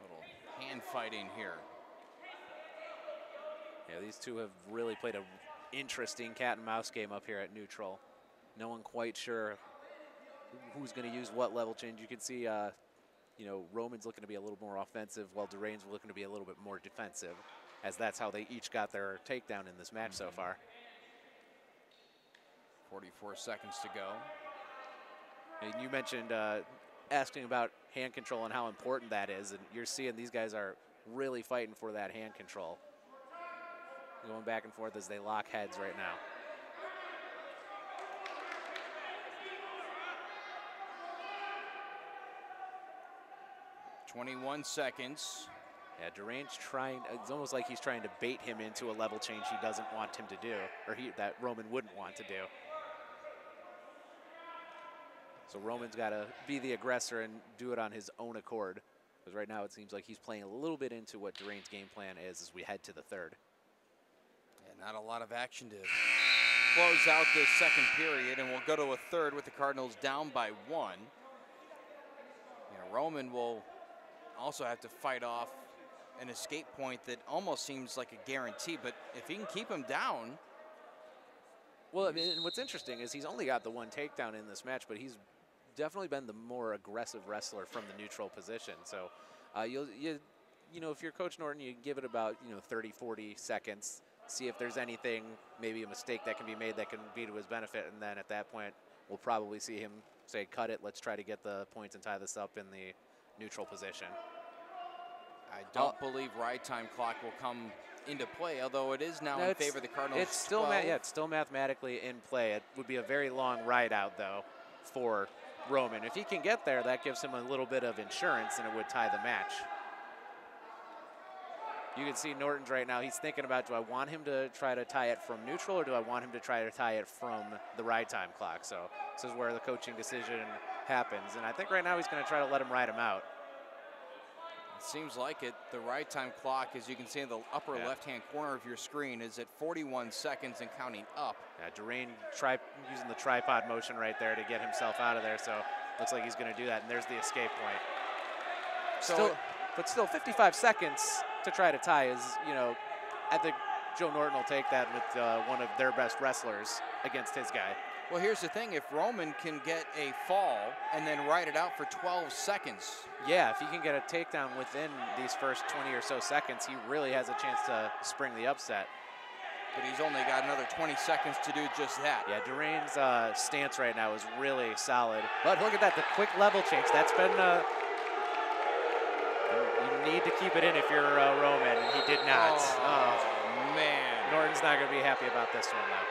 Little hand fighting here. Yeah, these two have really played an interesting cat and mouse game up here at neutral. No one quite sure who's going to use what level change. You can see, you know, Roman's looking to be a little more offensive while Durain's looking to be a little bit more defensive, as that's how they each got their takedown in this match so far. 44 seconds to go. And you mentioned asking about hand control and how important that is, and you're seeing these guys are really fighting for that hand control. Going back and forth as they lock heads right now. .21 seconds. Yeah, Durain's trying, it's almost like he's trying to bait him into a level change he doesn't want him to do, or that Roman wouldn't want to do. So Roman's got to be the aggressor and do it on his own accord, because right now it seems like he's playing a little bit into what Durain's game plan is as we head to the third. Yeah, not a lot of action to close out this second period, and we'll go to a third with the Cardinals down by 1. You know, Roman will also have to fight off an escape point that almost seems like a guarantee, but if he can keep him down. Well, I mean, what's interesting is he's only got the one takedown in this match, but he's definitely been the more aggressive wrestler from the neutral position. So, you know, if you're Coach Norton, you give it about, 30, 40 seconds, see if there's anything, maybe a mistake that can be made that can be to his benefit, and then at that point, we'll probably see him say, cut it, let's try to get the points and tie this up in the neutral position. I don't believe ride time clock will come into play, although it is now in favor of the Cardinals. It's still, it's still mathematically in play. It would be a very long ride out, though, for Roman. If he can get there, that gives him a little bit of insurance, and it would tie the match. You can see Norton's right now. He's thinking about, do I want him to try to tie it from neutral, or do I want him to try to tie it from the ride time clock? So this is where the coaching decision happens. And I think right now he's going to try to let him ride him out. It seems like it. The ride time clock, as you can see in the upper left-hand corner of your screen, is at 41 seconds and counting up. Yeah, Durain using the tripod motion right there to get himself out of there. So looks like he's going to do that. And there's the escape point. So, but still 55 seconds to try to tie is, I think Joe Norton will take that with one of their best wrestlers against his guy. Well, here's the thing. If Roman can get a fall and then ride it out for 12 seconds. Yeah, if he can get a takedown within these first 20 or so seconds, he really has a chance to spring the upset. But he's only got another 20 seconds to do just that. Yeah, Durain's stance right now is really solid. But look at that, the quick level change. That's been, you need to keep it in if you're Roman, and he did not. Oh, man. Norton's not going to be happy about this one, though.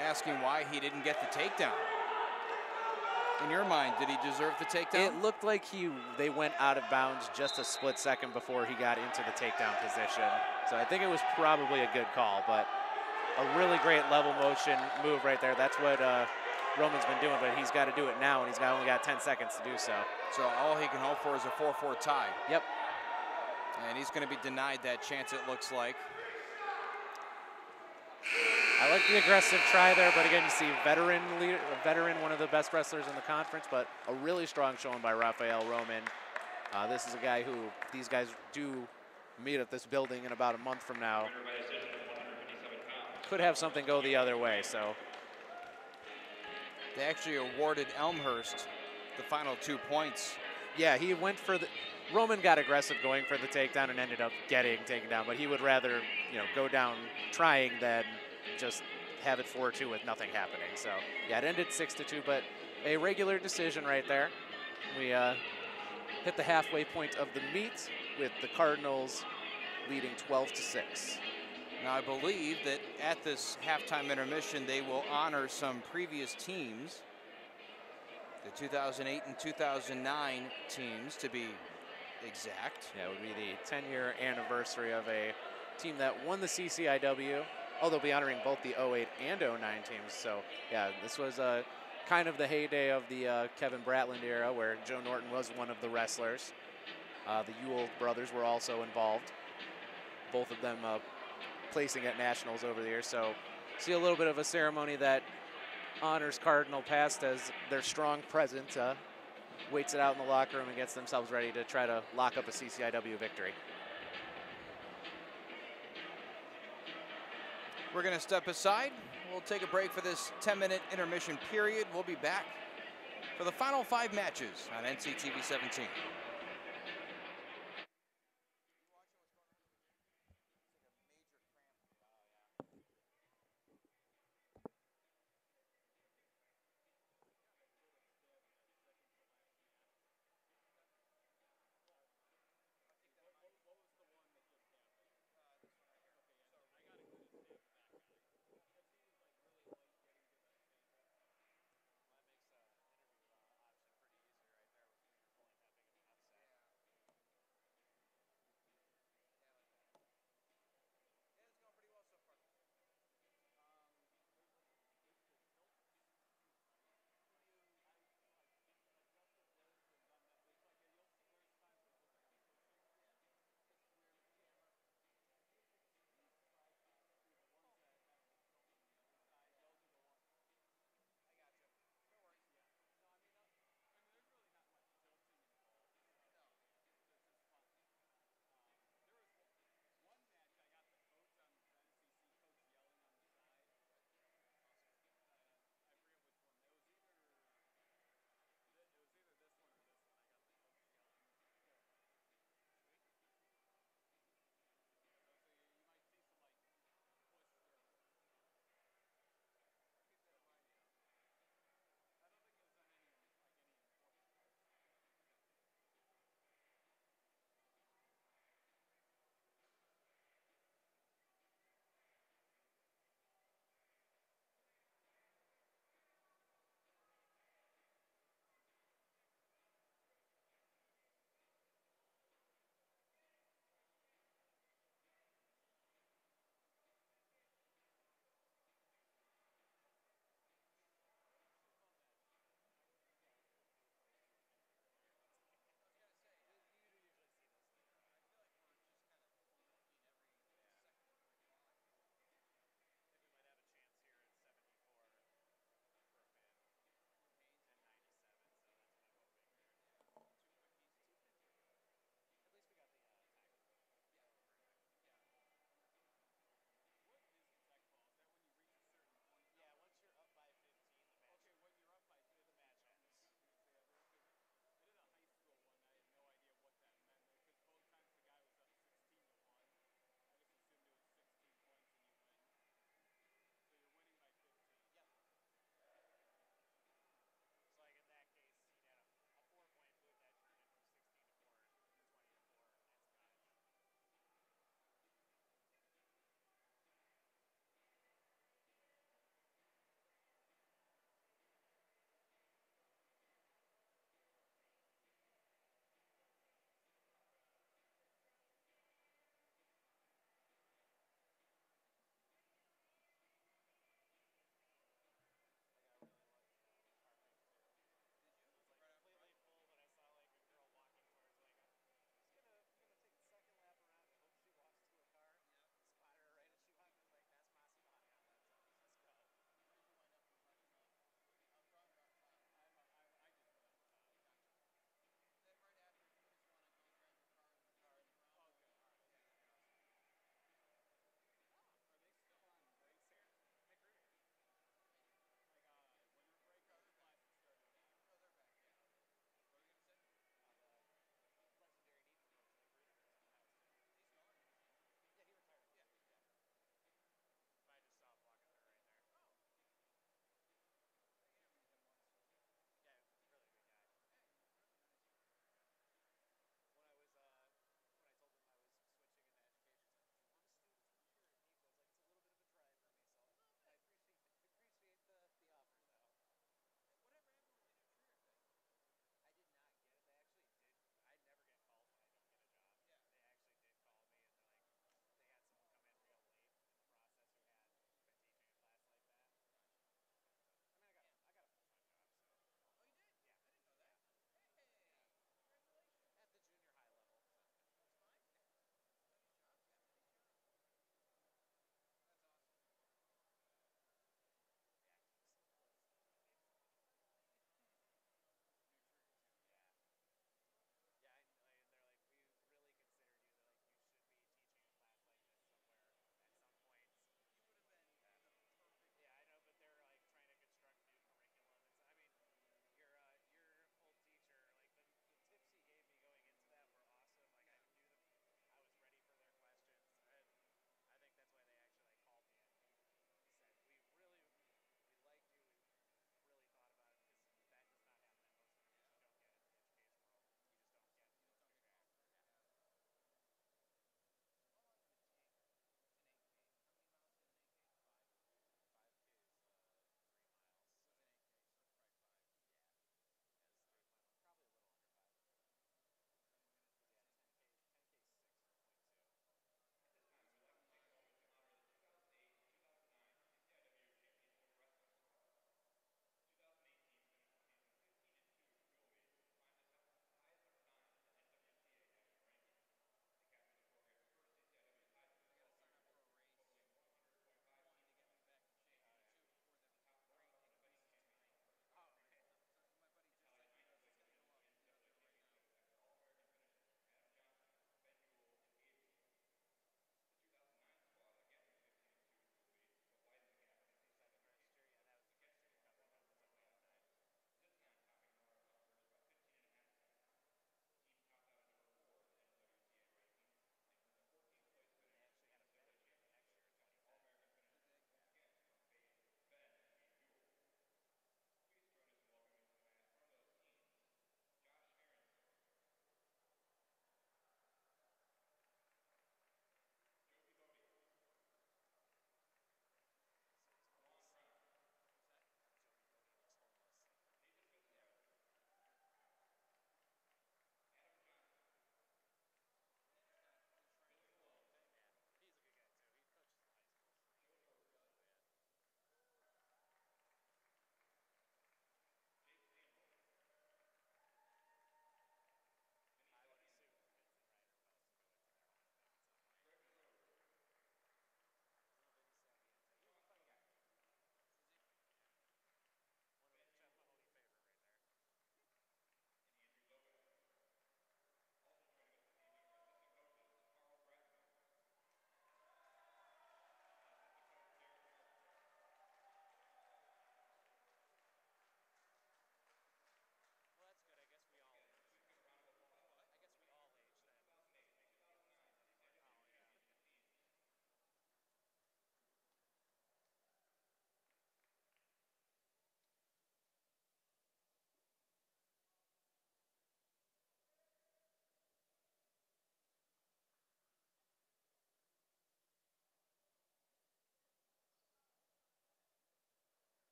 Asking why he didn't get the takedown. In your mind, did he deserve the takedown? It looked like they went out of bounds just a split second before he got into the takedown position. So I think it was probably a good call, but a really great level motion move right there. That's what Roman's been doing, but he's got to do it now, and he's only got 10 seconds to do so. So all he can hope for is a 4-4 tie. Yep. And he's going to be denied that chance, it looks like. I like the aggressive try there, but again, you see veteran, one of the best wrestlers in the conference, but a really strong showing by Rafael Roman. This is a guy who these guys do meet at this building in about a month from now. Could have something go the other way, so. They actually awarded Elmhurst the final 2 points. Yeah, he went for the, Roman got aggressive going for the takedown and ended up getting taken down, but he would rather, go down trying than just have it 4-2 with nothing happening. So yeah, it ended 6-2, but a regular decision right there. We hit the halfway point of the meet with the Cardinals leading 12-6. Now I believe that at this halftime intermission, they will honor some previous teams, the 2008 and 2009 teams to be exact. Yeah, it would be the 10-year anniversary of a team that won the CCIW. Oh, they'll be honoring both the 08 and 09 teams. So yeah, this was kind of the heyday of the Kevin Bratland era, where Joe Norton was one of the wrestlers. The Ewell brothers were also involved, both of them placing at nationals over the years. So see a little bit of a ceremony that honors Cardinal past as their strong present waits it out in the locker room and gets themselves ready to try to lock up a CCIW victory. We're going to step aside. We'll take a break for this 10-minute intermission period. We'll be back for the final 5 matches on NCTV 17.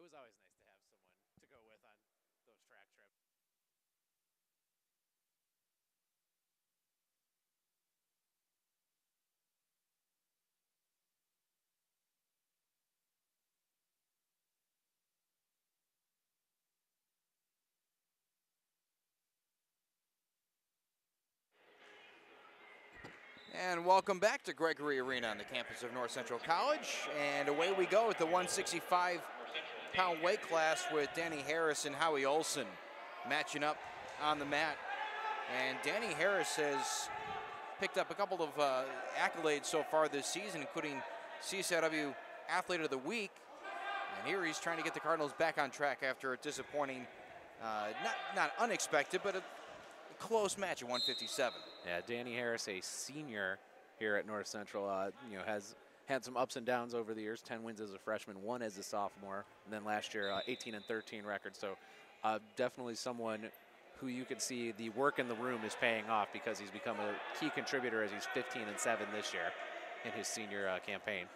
was always nice to have someone to go with on those track trips. And welcome back to Gregory Arena on the campus of North Central College. And away we go with the 165-pound weight class with Danny Harris and Howie Olson matching up on the mat. And Danny Harris has picked up a couple of accolades so far this season, including CCW Athlete of the Week. And here he's trying to get the Cardinals back on track after a disappointing, not unexpected, but a close match at 157. Yeah, Danny Harris, a senior here at North Central, has had some ups and downs over the years. 10 wins as a freshman, 1 as a sophomore, and then last year 18-13 record. So definitely someone who you can see the work in the room is paying off, because he's become a key contributor as he's 15-7 this year in his senior campaign.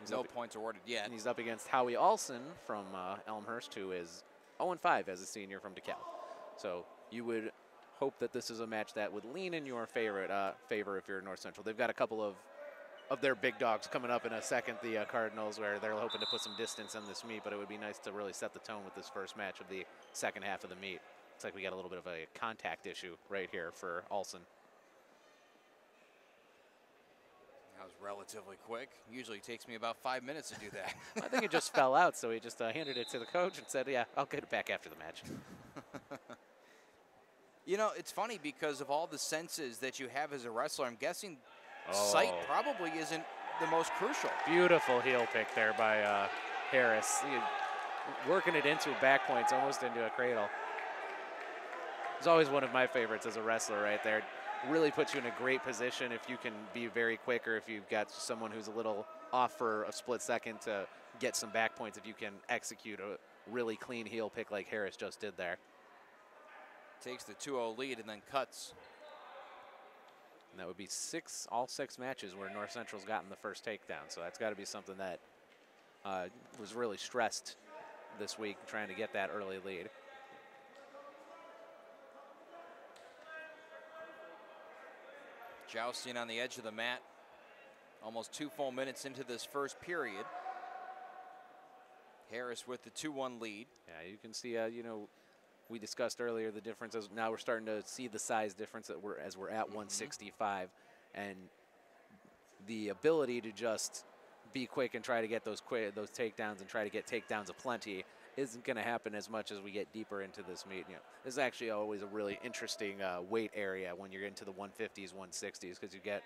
No points awarded yet. And he's up against Howie Olson from Elmhurst, who is 0-5 as a senior from DeKalb. So you would hope that this is a match that would lean in your favor if you're North Central. They've got a couple of their big dogs coming up in a second, the Cardinals, where they're hoping to put some distance in this meet, but it would be nice to really set the tone with this first match of the second half of the meet. It's like we got a little bit of a contact issue right here for Olson. That was relatively quick. Usually it takes me about 5 minutes to do that. I think it just fell out, so he just handed it to the coach and said, yeah, I'll get it back after the match. You know, it's funny because of all the senses that you have as a wrestler. I'm guessing sight probably isn't the most crucial. Beautiful heel pick there by Harris. Working it into back points, almost into a cradle. It's always one of my favorites as a wrestler right there. Really puts you in a great position if you can be very quick, or if you've got someone who's a little off for a split second to get some back points, if you can execute a really clean heel pick like Harris just did there. Takes the 2-0 lead and then cuts. And that would be all six matches where North Central's gotten the first takedown. So that's got to be something that was really stressed this week, trying to get that early lead. Jousting on the edge of the mat. Almost 2 full minutes into this first period. Harris with the 2-1 lead. Yeah, you can see, we discussed earlier the differences. Now we're starting to see the size difference as we're at 165, and the ability to just be quick and try to get those takedowns and try to get takedowns aplenty isn't going to happen as much as we get deeper into this meet. This is actually always a really interesting weight area when you're into the 150s, 160s, because you get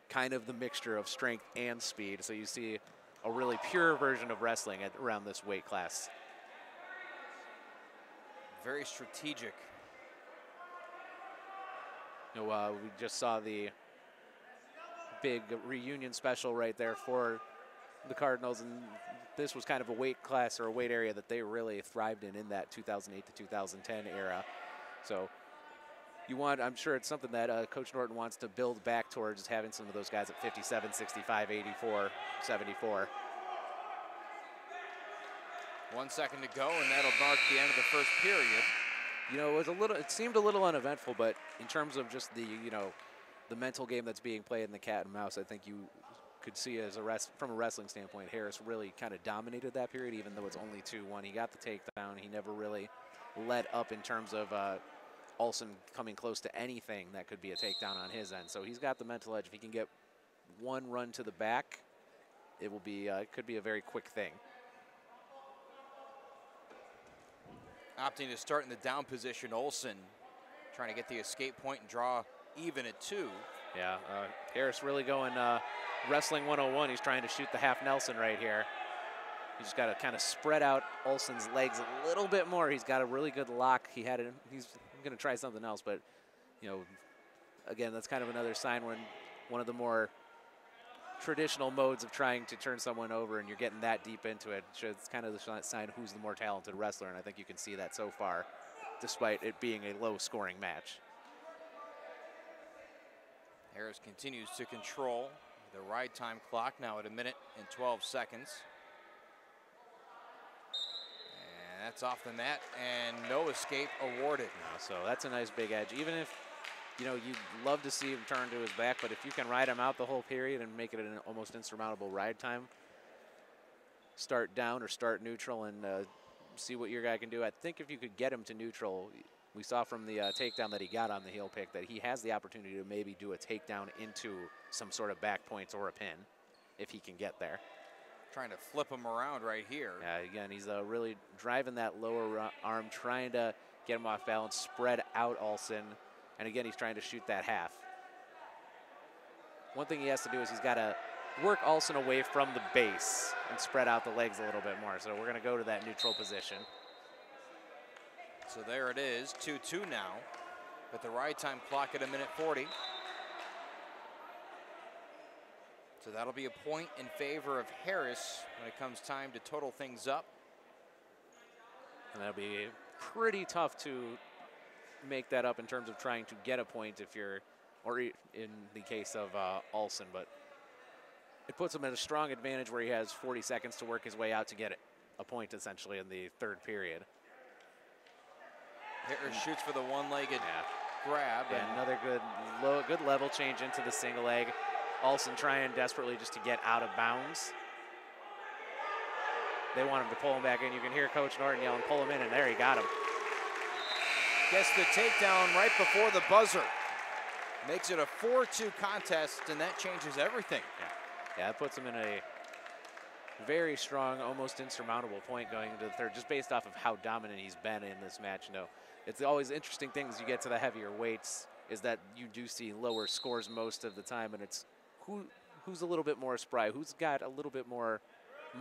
kind of the mixture of strength and speed. So you see a really pure version of wrestling around this weight class. Very strategic. We just saw the big reunion special right there for the Cardinals, and this was kind of a weight class or a weight area that they really thrived in that 2008 to 2010 era. So I'm sure it's something that Coach Norton wants to build back towards, having some of those guys at 57, 65, 84, 74. 1 second to go, and that'll mark the end of the first period. It seemed a little uneventful, but in terms of just the mental game that's being played in the cat and mouse, I think you could see from a wrestling standpoint, Harris really kind of dominated that period, even though it's only 2-1. He got the takedown. He never really let up in terms of Olson coming close to anything that could be a takedown on his end. So he's got the mental edge. If he can get one run to the back, it could be a very quick thing. Opting to start in the down position, Olson trying to get the escape point and draw even at 2. Yeah, Harris really going wrestling 101. He's trying to shoot the half Nelson right here. He's got to kind of spread out Olson's legs a little bit more. He's got a really good lock. He's going to try something else, but again, that's kind of another sign when one of the more traditional modes of trying to turn someone over and you're getting that deep into it. It's kind of the sign who's the more talented wrestler, and I think you can see that so far, despite it being a low-scoring match. Harris continues to control The ride time clock now at 1 minute and 12 seconds. And that's off the mat and no escape awarded. No, so that's a nice big edge. Even if, you know, you'd love to see him turn to his back, but if you can ride him out the whole period and make it an almost insurmountable ride time, start down or start neutral and see what your guy can do. I think if you could get him to neutral, we saw from the takedown that he got on the heel pick that he has the opportunity to maybe do a takedown into some sort of back points or a pin if he can get there. Trying to flip him around right here. Yeah, again, he's really driving that lower arm, trying to get him off balance, spread out Olsen. And again, he's trying to shoot that half. One thing he has to do is he's got to work Olsen away from the base and spread out the legs a little bit more. So we're going to go to that neutral position. So there it is, 2-2 now. But the ride time clock at 1 minute 40. So that'll be a point in favor of Harris when it comes time to total things up. And that'll be pretty tough to make that up in terms of trying to get a point if you're, or in the case of Olsen, but it puts him at a strong advantage where he has 40 seconds to work his way out to get a point essentially in the third period. Harris shoots for the one-legged grab. Yeah, and another good level change into the single leg. Olsen trying desperately just to get out of bounds. They want him to pull him back in. You can hear Coach Norton yelling, pull him in, and there he got him. Gets the takedown right before the buzzer. Makes it a 4-2 contest, and that changes everything. Yeah, it puts him in a very strong, almost insurmountable point going into the third, just based off of how dominant he's been in this match. You know, it's always interesting thing as you get to the heavier weights is that you do see lower scores most of the time, and it's who's a little bit more spry, who's got a little bit more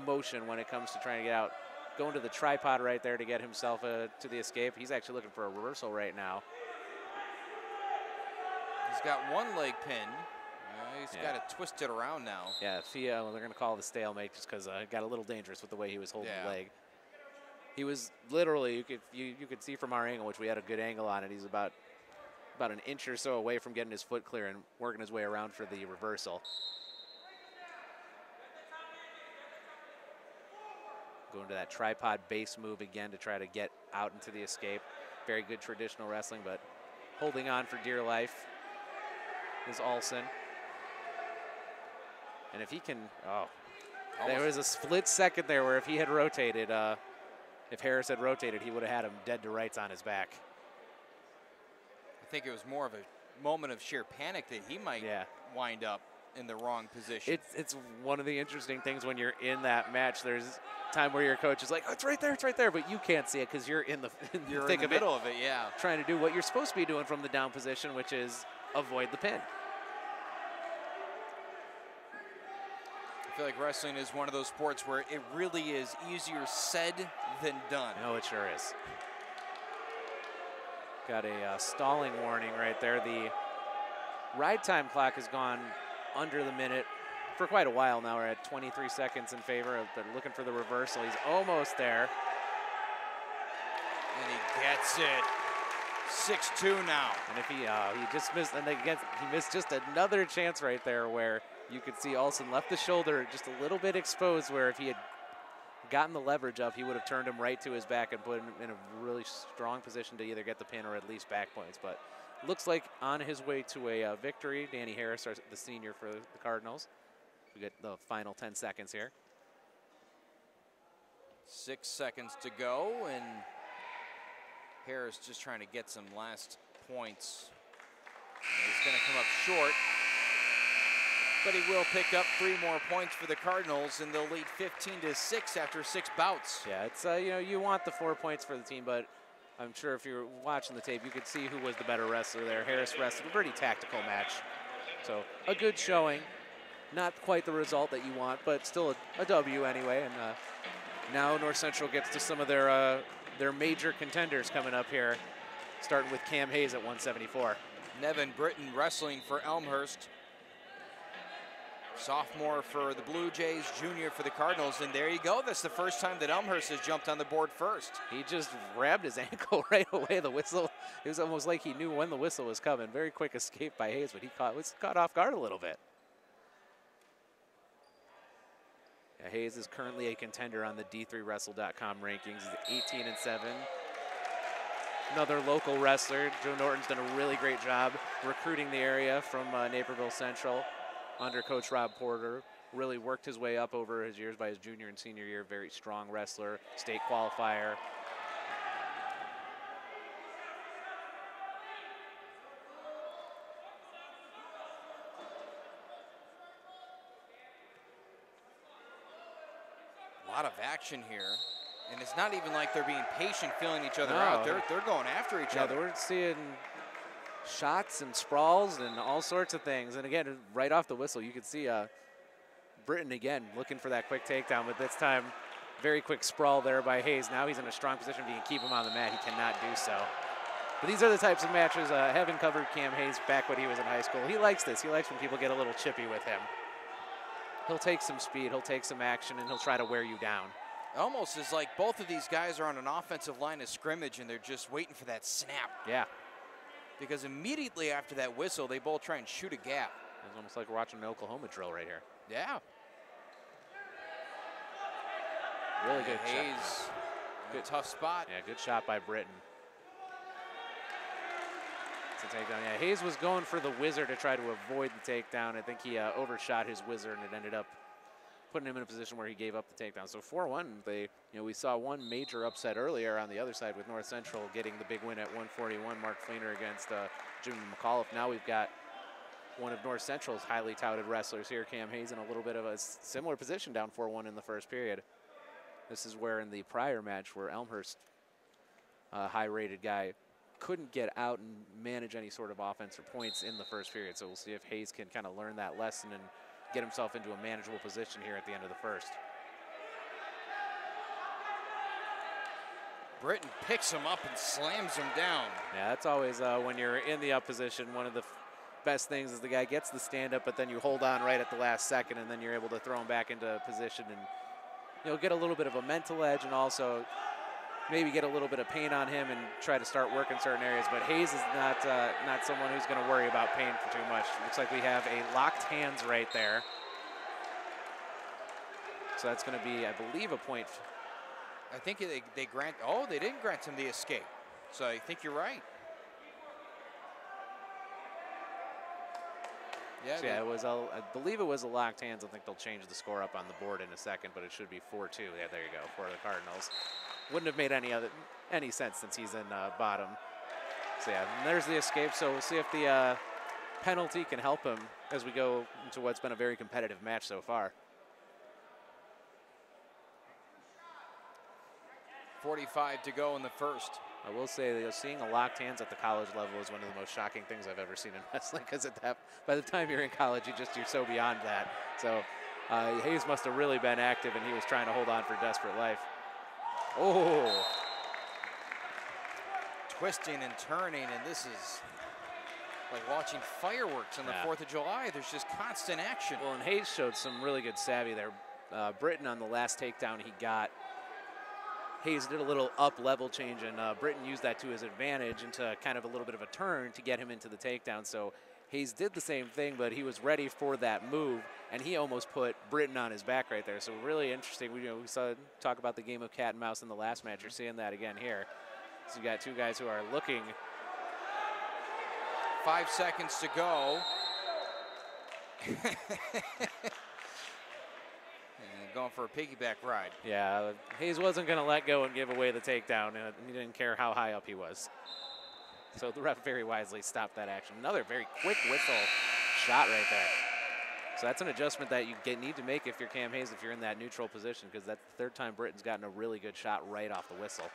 motion when it comes to trying to get out. Going to the tripod right there to get himself to the escape. He's actually looking for a reversal right now. He's got one leg pin. He's got it twisted around now. Yeah, well, they're going to call it a stalemate just because it got a little dangerous with the way he was holding the leg. He was literally, you could see from our angle, which we had a good angle on it, he's about an inch or so away from getting his foot clear and working his way around for the reversal. Going to that tripod base move again to try to get out into the escape. Very good traditional wrestling, but holding on for dear life is Olsen. And if he can, there was a split second there where if he had rotated, if Harris had rotated, he would have had him dead to rights on his back. I think it was more of a moment of sheer panic that he might wind up in the wrong position. It's one of the interesting things when you're in that match. There's time where your coach is like, oh, it's right there, but you can't see it because you're in the thick of it. Middle of it, yeah. Trying to do what you're supposed to be doing from the down position, which is avoid the pin. I feel like wrestling is one of those sports where it really is easier said than done. No, it sure is. Got a stalling warning right there. The ride time clock has gone under the minute for quite a while now. We're at 23 seconds in favor of, but looking for the reversal. He's almost there. And he gets it. 6-2 now. And if he just missed, and again, he missed just another chance right there where you could see Olsen left the shoulder just a little bit exposed, where if he had gotten the leverage up, he would have turned him right to his back and put him in a really strong position to either get the pin or at least back points. But looks like on his way to a victory. Danny Harris, the senior for the Cardinals. We get the final 10 seconds here. 6 seconds to go, and Harris just trying to get some last points. And he's going to come up short, but he will pick up 3 more points for the Cardinals, and they'll lead 15-6 after 6 bouts. Yeah, it's you want the 4 points for the team, but I'm sure if you're watching the tape, you could see who was the better wrestler there. Harris wrestled a pretty tactical match, so a good showing. Not quite the result that you want, but still a W anyway. And now North Central gets to some of their major contenders coming up here, starting with Cam Hayes at 174. Nevin Britton wrestling for Elmhurst. Sophomore for the Blue Jays, junior for the Cardinals, and there you go. That's the first time that Elmhurst has jumped on the board first. He just grabbed his ankle right away. The whistle, it was almost like he knew when the whistle was coming. Very quick escape by Hayes, but he was caught off guard a little bit. Hayes is currently a contender on the D3Wrestle.com rankings. He's 18-7. Another local wrestler. Joe Norton's done a really great job recruiting the area from Naperville Central under Coach Rob Porter. Really worked his way up over his years by his junior and senior year. Very strong wrestler, state qualifier. A lot of action here. And it's not even like they're being patient, feeling each other out. They're going after each other. We're seeing shots and sprawls and all sorts of things. And again, right off the whistle, you can see Britton again looking for that quick takedown, but this time very quick sprawl there by Hayes. Now he's in a strong position if he can keep him on the mat. He cannot do so. But these are the types of matches, having covered Cam Hayes back when he was in high school, he likes this. He likes when people get a little chippy with him. He'll take some speed, he'll take some action, and he'll try to wear you down. Almost is like both of these guys are on an offensive line of scrimmage and they're just waiting for that snap. Yeah. Because immediately after that whistle, they both try and shoot a gap. It's almost like we're watching an Oklahoma drill right here. Yeah. Really good Hayes, good tough spot. Yeah, good shot by Britton. It's a takedown. Yeah, Hayes was going for the whizzer to try to avoid the takedown. I think he overshot his whizzer and it ended up putting him in a position where he gave up the takedown. So 4-1, we saw one major upset earlier on the other side with North Central getting the big win at 141, Mark Fleener against Jimmy McAuliffe. Now we've got one of North Central's highly touted wrestlers here, Cam Hayes, in a little bit of a similar position, down 4-1 in the first period. This is where in the prior match where Elmhurst, high-rated guy, couldn't get out and manage any sort of offense or points in the first period. So we'll see if Hayes can kind of learn that lesson and get himself into a manageable position here at the end of the first. Britton picks him up and slams him down. Yeah, that's always when you're in the up position, one of the best things is the guy gets the stand-up, but then you hold on right at the last second, and then you're able to throw him back into position and get a little bit of a mental edge and also maybe get a little bit of pain on him and try to start working certain areas. But Hayes is not someone who's going to worry about pain for too much. Looks like we have a locked hands right there. So that's going to be, I believe, a point. I think they grant, they didn't grant him the escape. So I think you're right. Yeah, so yeah, I believe it was a locked hands. I think they'll change the score up on the board in a second, but it should be 4-2. Yeah, there you go, for the Cardinals. Wouldn't have made any sense since he's in bottom. So yeah, and there's the escape. So we'll see if the penalty can help him as we go into what's been a very competitive match so far. 45 to go in the first. I will say that seeing a locked hands at the college level is one of the most shocking things I've ever seen in wrestling, because by the time you're in college, you're so beyond that. So Hayes must have really been active, and he was trying to hold on for desperate life. Oh. Twisting and turning, and this is like watching fireworks on the 4th of July. There's just constant action. Well, and Hayes showed some really good savvy there. Britton on the last takedown he got, Hayes did a little up-level change, and Britton used that to his advantage into kind of a little bit of a turn to get him into the takedown. So Hayes did the same thing, but he was ready for that move, and he almost put Britton on his back right there. So really interesting. We saw talk about the game of cat and mouse in the last match. You're seeing that again here. So you got two guys who are looking. 5 seconds to go. Going for a piggyback ride. Yeah, Hayes wasn't going to let go and give away the takedown, and he didn't care how high up he was. So the ref very wisely stopped that action. Another very quick whistle shot right there. So that's an adjustment that you need to make if you're Cam Hayes, if you're in that neutral position, because that's the third time Britton's gotten a really good shot right off the whistle.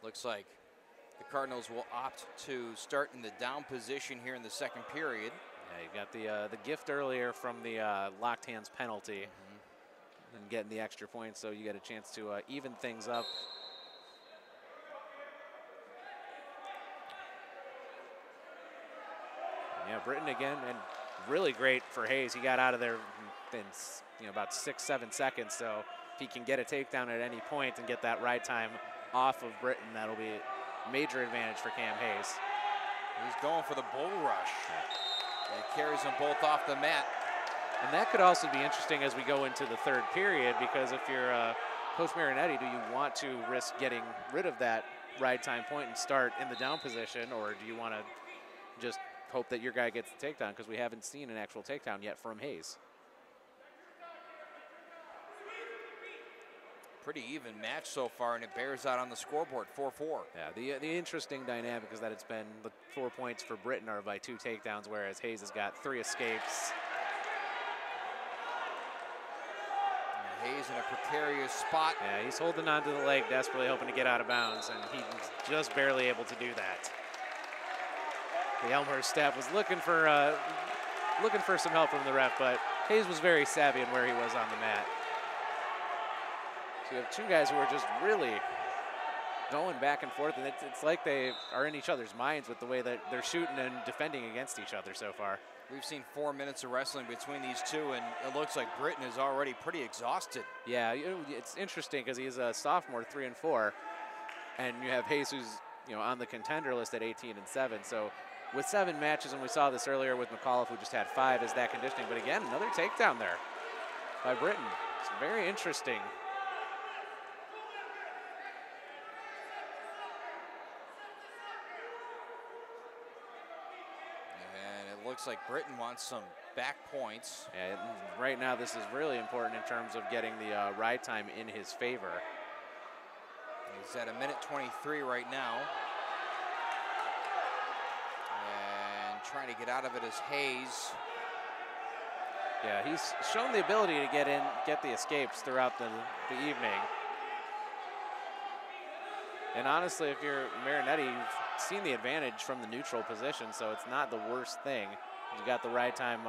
Looks like the Cardinals will opt to start in the down position here in the second period. Yeah, you got the gift earlier from the locked hands penalty and getting the extra point, so you get a chance to even things up. Yeah, Britton again, and really great for Hayes. He got out of there in about 6-7 seconds, so if he can get a takedown at any point and get that ride time off of Britton, that'll be a major advantage for Cam Hayes. He's going for the bull rush. It carries them both off the mat. And that could also be interesting as we go into the third period, because if you're Coach Marinetti, do you want to risk getting rid of that ride time point and start in the down position, or do you want to just hope that your guy gets the takedown, because we haven't seen an actual takedown yet from Hayes? Pretty even match so far, and it bears out on the scoreboard, 4-4. Yeah, the interesting dynamic is that it's been the 4 points for Britton are by 2 takedowns, whereas Hayes has got 3 escapes. Hayes in a precarious spot. Yeah, he's holding on to the leg, desperately hoping to get out of bounds, and he's just barely able to do that. The Elmhurst staff was looking for some help from the ref, but Hayes was very savvy in where he was on the mat. So you have 2 guys who are just really going back and forth, and it's like they are in each other's minds with the way that they're shooting and defending against each other so far. We've seen 4 minutes of wrestling between these two, and it looks like Britton is already pretty exhausted. Yeah, it's interesting because he's a sophomore, 3-4, and you have Hayes who's on the contender list at 18-7. So with 7 matches, and we saw this earlier with McAuliffe, who just had 5 as that conditioning. But again, another takedown there by Britton. It's very interesting. Looks like Britton wants some back points. Yeah, right now this is really important in terms of getting the ride time in his favor. He's at 1:23 right now. And trying to get out of it is Hayes. Yeah, he's shown the ability to get the escapes throughout the evening. And honestly, if you're Marinetti, you've seen the advantage from the neutral position, so it's not the worst thing. You got the ride time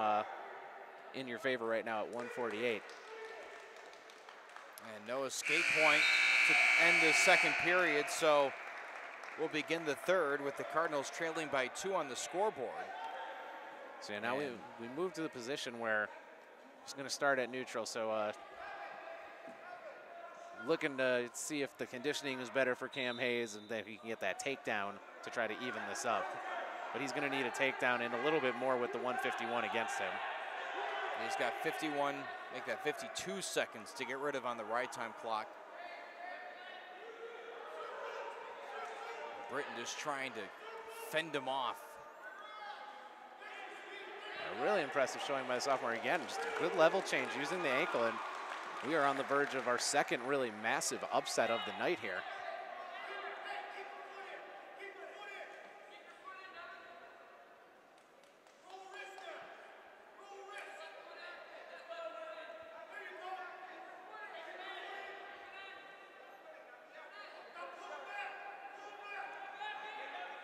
in your favor right now at 1:48. And no escape point to end the second period, so we'll begin the third with the Cardinals trailing by 2 on the scoreboard. So yeah, now we move to the position where he's going to start at neutral, so looking to see if the conditioning is better for Cam Hayes and that he can get that takedown to try to even this up. But he's going to need a takedown and a little bit more with the 151 against him. He's got 51, make that 52 seconds to get rid of on the ride time clock. Britton just trying to fend him off. A really impressive showing by the sophomore. Again, just a good level change using the ankle, and we are on the verge of our second really massive upset of the night here.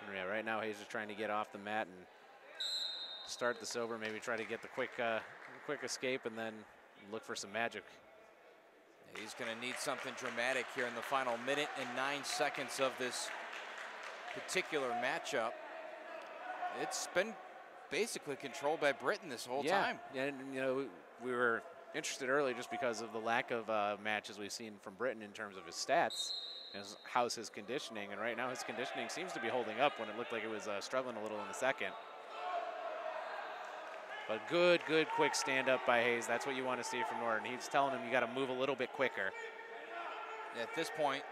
And yeah, right now Hayes is trying to get off the mat and start this over, maybe try to get the quick escape and then look for some magic. He's going to need something dramatic here in the final 1:09 of this particular matchup. It's been basically controlled by Britton this whole time. Yeah, and we were interested early just because of the lack of matches we've seen from Britton in terms of his stats. How's his conditioning? And right now his conditioning seems to be holding up when it looked like it was struggling a little in the second. But good quick stand-up by Hayes. That's what you want to see from Norton. He's telling him you got to move a little bit quicker. At this point,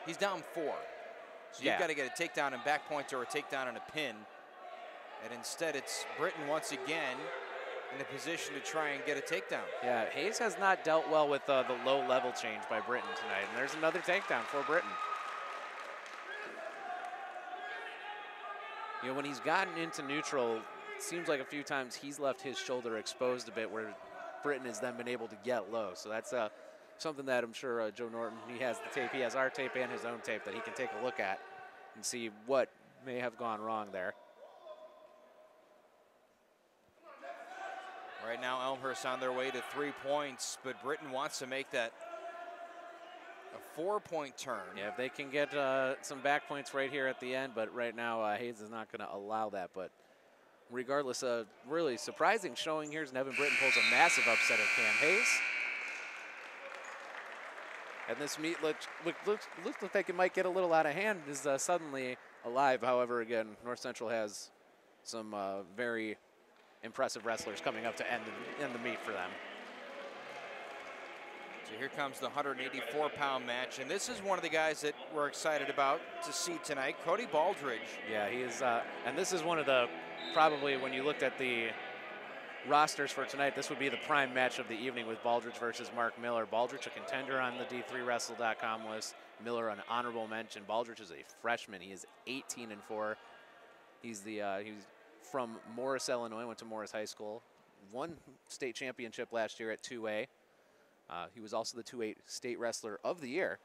he's down 4. So you've got to get a takedown and back points or a takedown and a pin. And instead, it's Britton once again in a position to try and get a takedown. Yeah, Hayes has not dealt well with the low-level change by Britton tonight. And there's another takedown for Britton. When he's gotten into neutral, it seems like a few times he's left his shoulder exposed a bit where Britton has then been able to get low. So that's something that I'm sure Joe Norton, he has the tape. He has our tape and his own tape that he can take a look at and see what may have gone wrong there. Right now, Elmhurst on their way to 3 points, but Britton wants to make that a 4-point turn. Yeah, if they can get some back points right here at the end, but right now Hayes is not going to allow that. But regardless, of really surprising showing here as Nevin Britton pulls a massive upset of Cam Hayes. And this meet looks like it might get a little out of hand, is suddenly alive. However, again, North Central has some very impressive wrestlers coming up to end the meet for them. So here comes the 184-pound match, and this is one of the guys that we're excited about to see tonight, Cody Baldridge. Yeah, he is, and this is one of the, probably when you looked at the rosters for tonight, this would be the prime match of the evening with Baldridge versus Mark Miller. Baldridge a contender on the D3Wrestle.com list. Miller an honorable mention. Baldridge is a freshman. He is 18-4. He's from Morris, Illinois. Went to Morris High School. Won state championship last year at 2A. He was also the 2A state wrestler of the year.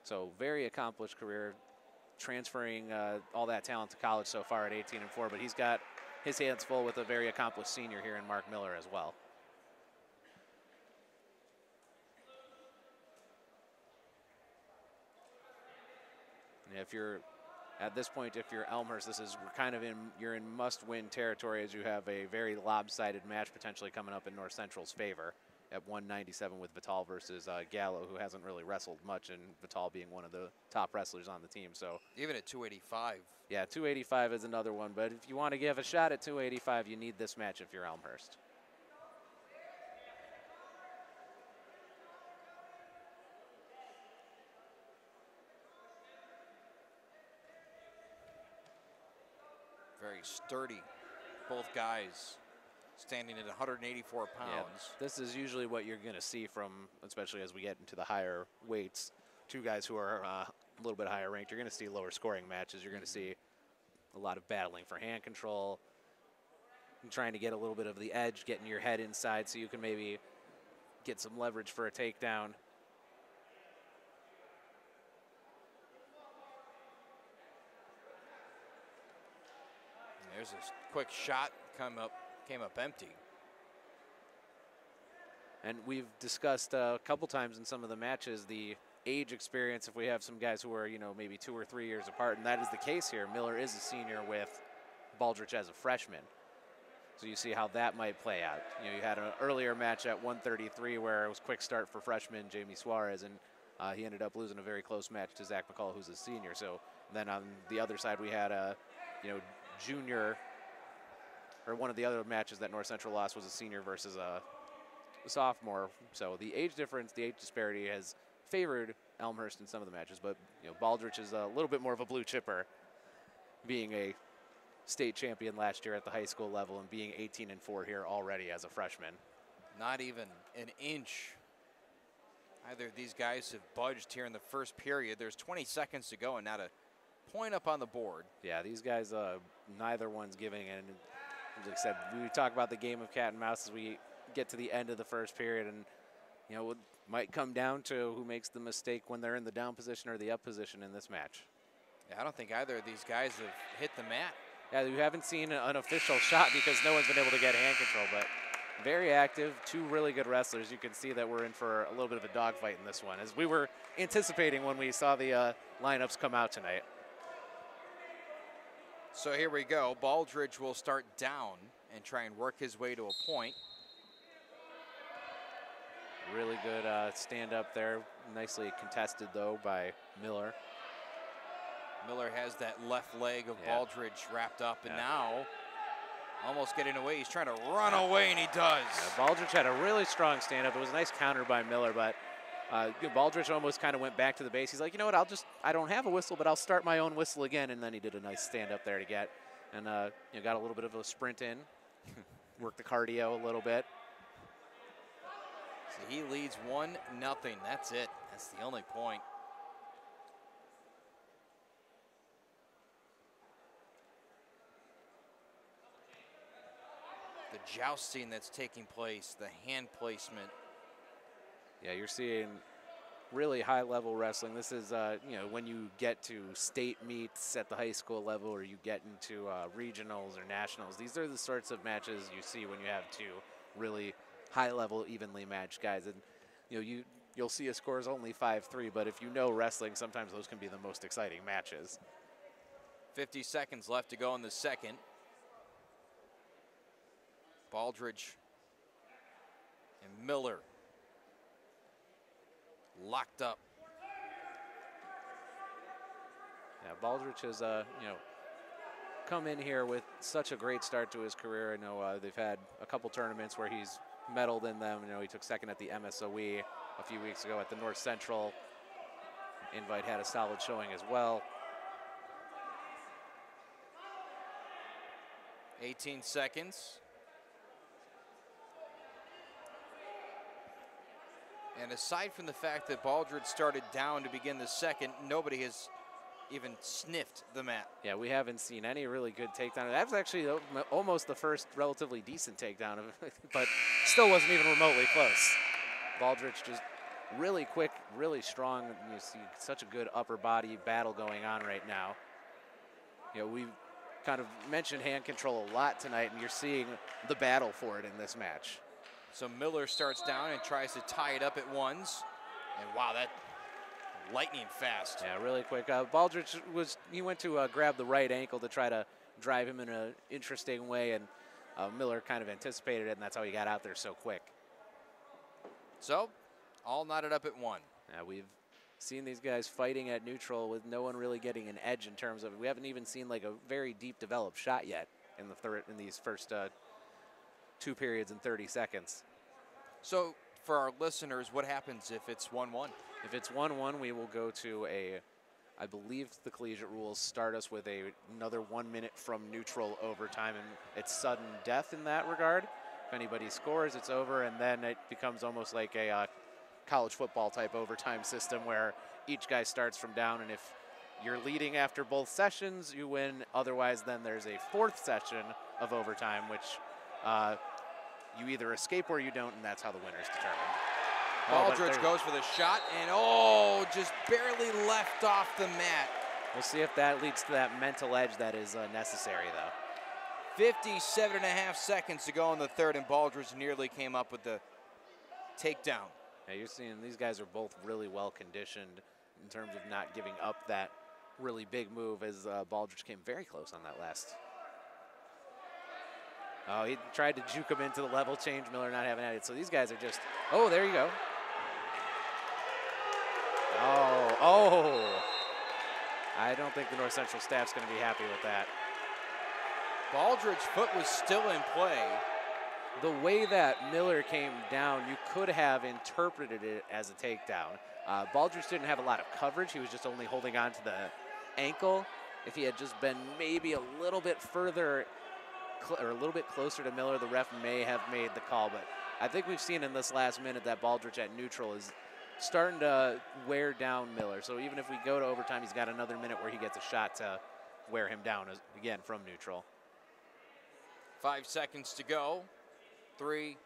So very accomplished career, transferring all that talent to college so far at 18-4. But he's got his hands full with a very accomplished senior here in Mark Miller as well. And if you're at this point, if you're Elmhurst, you're in must-win territory, as you have a very lopsided match potentially coming up in North Central's favor at 197 with Vital versus Gallo, who hasn't really wrestled much, and Vital being one of the top wrestlers on the team. So even at 285. Yeah, 285 is another one, but if you want to give a shot at 285, you need this match if you're Elmhurst. Very sturdy, both guys standing at 184 pounds. Yeah, this is usually what you're going to see from, especially as we get into the higher weights, two guys who are a little bit higher ranked. You're going to see lower scoring matches. You're going to see a lot of battling for hand control, and trying to get a little bit of the edge, getting your head inside so you can maybe get some leverage for a takedown. There's a quick shot came up empty. And we've discussed a couple times in some of the matches the age experience if we have some guys who are, maybe 2 or 3 years apart, and that is the case here. Miller is a senior with Baldridge as a freshman. So you see how that might play out. You had an earlier match at 133 where it was quick start for freshman Jamie Suarez, and he ended up losing a very close match to Zach McCall, who's a senior. So then on the other side, we had a, junior, or one of the other matches that North Central lost was a senior versus a sophomore. So the age difference, the age disparity has favored Elmhurst in some of the matches, but Baldridge is a little bit more of a blue chipper, being a state champion last year at the high school level and being 18-4 here already as a freshman. Not even an inch. Either of these guys have budged here in the first period. There's 20 seconds to go and not a point up on the board. Yeah, these guys, neither one's giving in. Like I said, we talk about the game of cat and mouse as we get to the end of the first period, and it might come down to who makes the mistake when they're in the down position or the up position in this match. Yeah, I don't think either of these guys have hit the mat. Yeah, we haven't seen an official shot because no one's been able to get hand control, but very active, two really good wrestlers. You can see that we're in for a little bit of a dogfight in this one, as we were anticipating when we saw the lineups come out tonight. So here we go. Baldridge will start down and try and work his way to a point. Really good stand up there. Nicely contested, though, by Miller. Miller has that left leg of Baldridge wrapped up, and now almost getting away. He's trying to run away, and he does. Yeah, Baldridge had a really strong stand up. It was a nice counter by Miller, but Baldridge almost kind of went back to the base. He's like, you know what, I don't have a whistle, but I'll start my own whistle again. And then he did a nice stand up there to get, and got a little bit of a sprint in, worked the cardio a little bit. So he leads 1-0. That's it. That's the only point. The jousting that's taking place, the hand placement. Yeah, you're seeing really high-level wrestling. This is, when you get to state meets at the high school level, or you get into regionals or nationals, these are the sorts of matches you see when you have two really high-level, evenly matched guys. And you'll see a score is only 5-3, but if you know wrestling, sometimes those can be the most exciting matches. 50 seconds left to go in the second. Baldridge and Miller locked up. Yeah, Baldridge has come in here with such a great start to his career. I know they've had a couple tournaments where he's medaled in them. You know, he took second at the MSOE a few weeks ago at the North Central. Invite had a solid showing as well. 18 seconds. And aside from the fact that Baldridge started down to begin the second, nobody has even sniffed the mat. Yeah, we haven't seen any really good takedown. That was actually almost the first relatively decent takedown, but still wasn't even remotely close. Baldridge just really quick, really strong. You see such a good upper body battle going on right now. You know, we've kind of mentioned hand control a lot tonight, and you're seeing the battle for it in this match. So Miller starts down and tries to tie it up at ones. And wow, that lightning fast. Yeah, really quick. Baldridge went to grab the right ankle to try to drive him in an interesting way, and Miller kind of anticipated it, and that's how he got out there so quick. So, all knotted up at one. Yeah, we've seen these guys fighting at neutral with no one really getting an edge in terms of, we haven't even seen like a very deep developed shot yet in these first 2 periods and 30 seconds. So for our listeners, what happens if it's 1-1? If it's 1-1, we will go to I believe the collegiate rules start us with another 1 minute from neutral overtime, and it's sudden death in that regard. If anybody scores, it's over, and then it becomes almost like a college football type overtime system where each guy starts from down, and if you're leading after both sessions, you win. Otherwise, then there's a 4th session of overtime, which you either escape or you don't, and that's how the winner's determined. Baldridge goes for the shot, and oh, just barely left off the mat. We'll see if that leads to that mental edge that is necessary, though. 57.5 seconds to go in the third, and Baldridge nearly came up with the takedown. Yeah, you're seeing these guys are both really well conditioned in terms of not giving up that really big move, as Baldridge came very close on that last. Oh, he tried to juke him into the level change. Miller not having at it. So these guys are just, oh, there you go. Oh. I don't think the North Central staff's going to be happy with that. Baldridge's foot was still in play. The way that Miller came down, you could have interpreted it as a takedown. Baldridge didn't have a lot of coverage. He was just only holding on to the ankle. If he had just been maybe a little bit further or a little bit closer to Miller, the ref may have made the call. But I think we've seen in this last minute that Baldridge at neutral is starting to wear down Miller. So even if we go to overtime, he's got another minute where he gets a shot to wear him down again from neutral. 5 seconds to go. 3,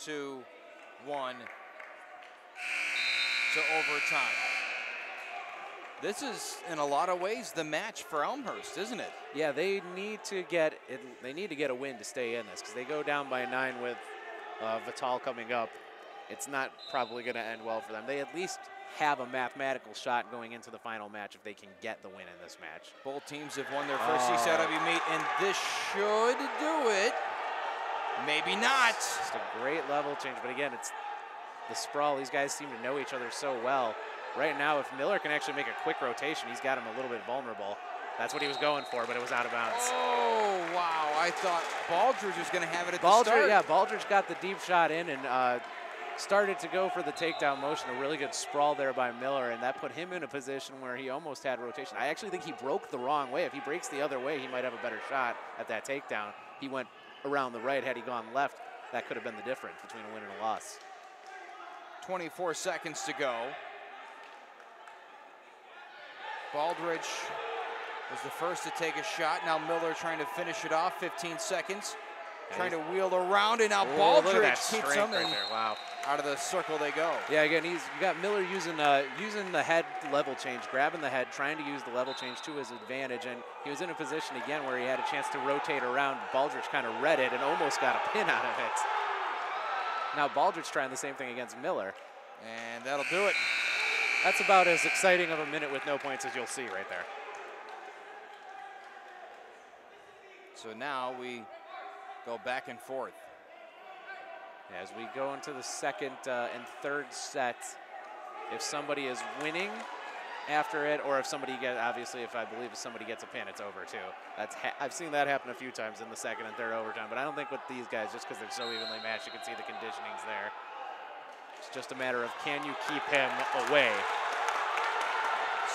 2, 1. To overtime. This is, in a lot of ways, the match for Elmhurst, isn't it? Yeah, they need to get a win to stay in this, because they go down by 9 with Vital coming up. It's not probably going to end well for them. They at least have a mathematical shot going into the final match if they can get the win in this match. Both teams have won their first CCIW meet, and this should do it. Maybe not. Just a great level change, but again, it's the sprawl. These guys seem to know each other so well. Right now, if Miller can actually make a quick rotation, he's got him a little bit vulnerable. That's what he was going for, but it was out of bounds. Oh, wow. I thought Baldridge was going to have it at the start. Yeah, Baldridge got the deep shot in and started to go for the takedown motion. A really good sprawl there by Miller, and that put him in a position where he almost had rotation. I actually think he broke the wrong way. If he breaks the other way, he might have a better shot at that takedown. He went around the right. Had he gone left, that could have been the difference between a win and a loss. 24 seconds to go. Baldridge was the first to take a shot. Now Miller trying to finish it off. 15 seconds. Trying to wheel around, and now Baldridge keeps him in. Wow. Out of the circle they go. Yeah, again, you got Miller using the head level change, grabbing the head, trying to use the level change to his advantage, and he was in a position again where he had a chance to rotate around. Baldridge kind of read it and almost got a pin out of it. Now Baldridge trying the same thing against Miller. And that'll do it. That's about as exciting of a minute with no points as you'll see right there. So now we go back and forth. As we go into the second and third set, if somebody is winning, after it, or if somebody obviously, if I believe if somebody gets a pin, it's over too. I've seen that happen a few times in the second and third overtime, but I don't think with these guys, just because they're so evenly matched, you can see the conditioning's there. It's just a matter of, can you keep him away?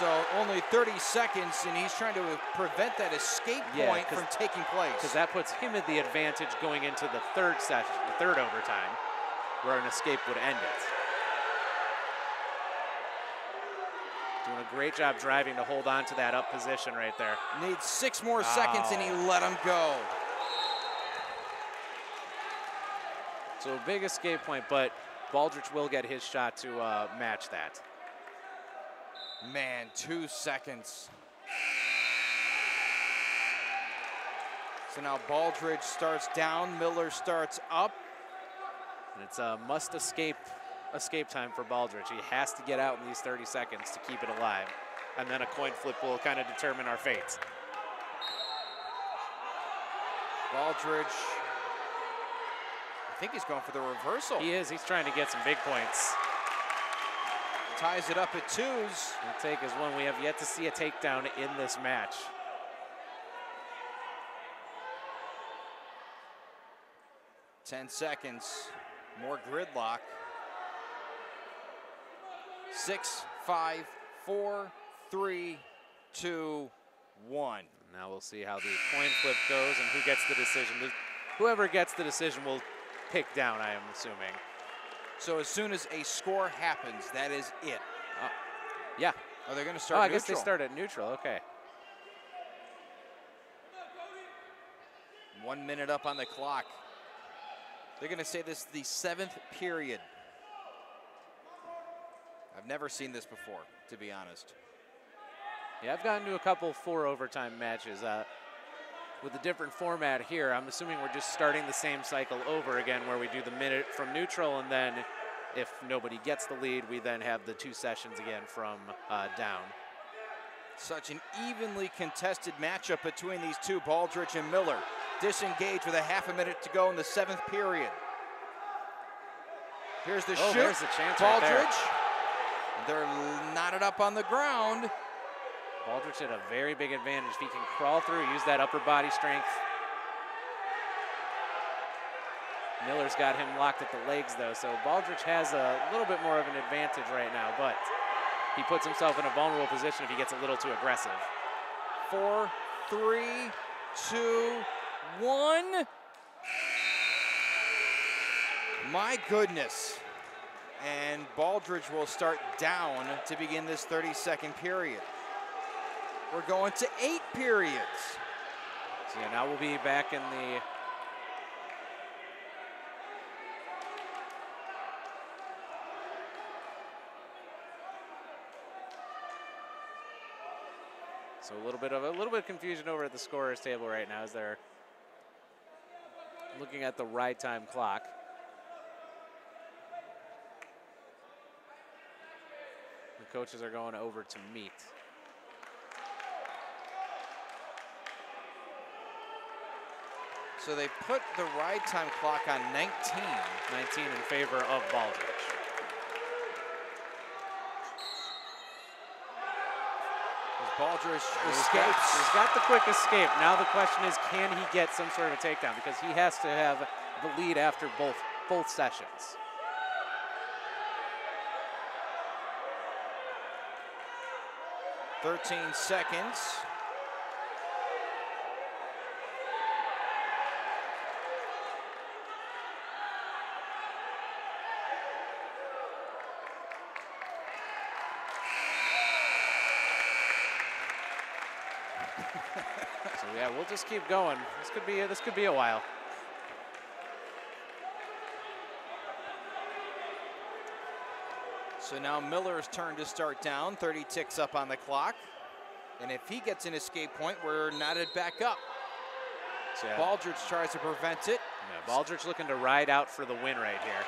So only 30 seconds, and he's trying to prevent that escape point from taking place. Because that puts him at the advantage going into the third session, the third overtime, where an escape would end it. Doing a great job driving to hold on to that up position right there. Needs 6 more seconds, and he let him go. So a big escape point, but Baldrige will get his shot to match that. Man, 2 seconds. So now Baldrige starts down, Miller starts up. And it's a must escape time for Baldrige. He has to get out in these 30 seconds to keep it alive. And then a coin flip will kind of determine our fate. Baldrige, I think he's going for the reversal. He is. He's trying to get some big points. Ties it up at 2s. The take is one we have yet to see a takedown in this match. Ten seconds. More gridlock. 6, 5, 4, 3, 2, 1. Now we'll see how the coin flip goes and who gets the decision. Whoever gets the decision will pick down, I am assuming. So as soon as a score happens, that is it. Yeah. Oh, they're going to start neutral. I neutral. Guess they start at neutral, okay. 1 minute up on the clock. They're going to say this is the 7th period. I've never seen this before, to be honest. Yeah, I've gotten to a couple 4 overtime matches. With a different format here, I'm assuming we're just starting the same cycle over again where we do the minute from neutral, and then if nobody gets the lead, we then have the 2 sessions again from down. Such an evenly contested matchup between these two, Baldrige and Miller. Disengaged with a half a minute to go in the 7th period. Here's the shoot. There's the chance Baldrige. right there. They're knotted up on the ground. Baldrige had a very big advantage. If he can crawl through, use that upper body strength. Miller's got him locked at the legs, though, so Baldrige has a little bit more of an advantage right now, but he puts himself in a vulnerable position if he gets a little too aggressive. 4, 3, 2, 1. My goodness. And Baldrige will start down to begin this 30-second period. We're going to 8 periods. So yeah, now we'll be back in the So a little bit of confusion over at the scorer's table right now as they're looking at the ride time clock. The coaches are going over to meet. So they put the ride time clock on 19. 19 in favor of Baldrige. Baldrige escapes. He's got the quick escape. Now the question is, can he get some sort of a takedown? Because he has to have the lead after both sessions. "13 seconds. So yeah, we'll just keep going. This could be a while. So now Miller's turn to start down. 30 ticks up on the clock. And if he gets an escape point, we're knotted back up. So yeah, Baldrige tries to prevent it. Yeah, Baldrige looking to ride out for the win right here.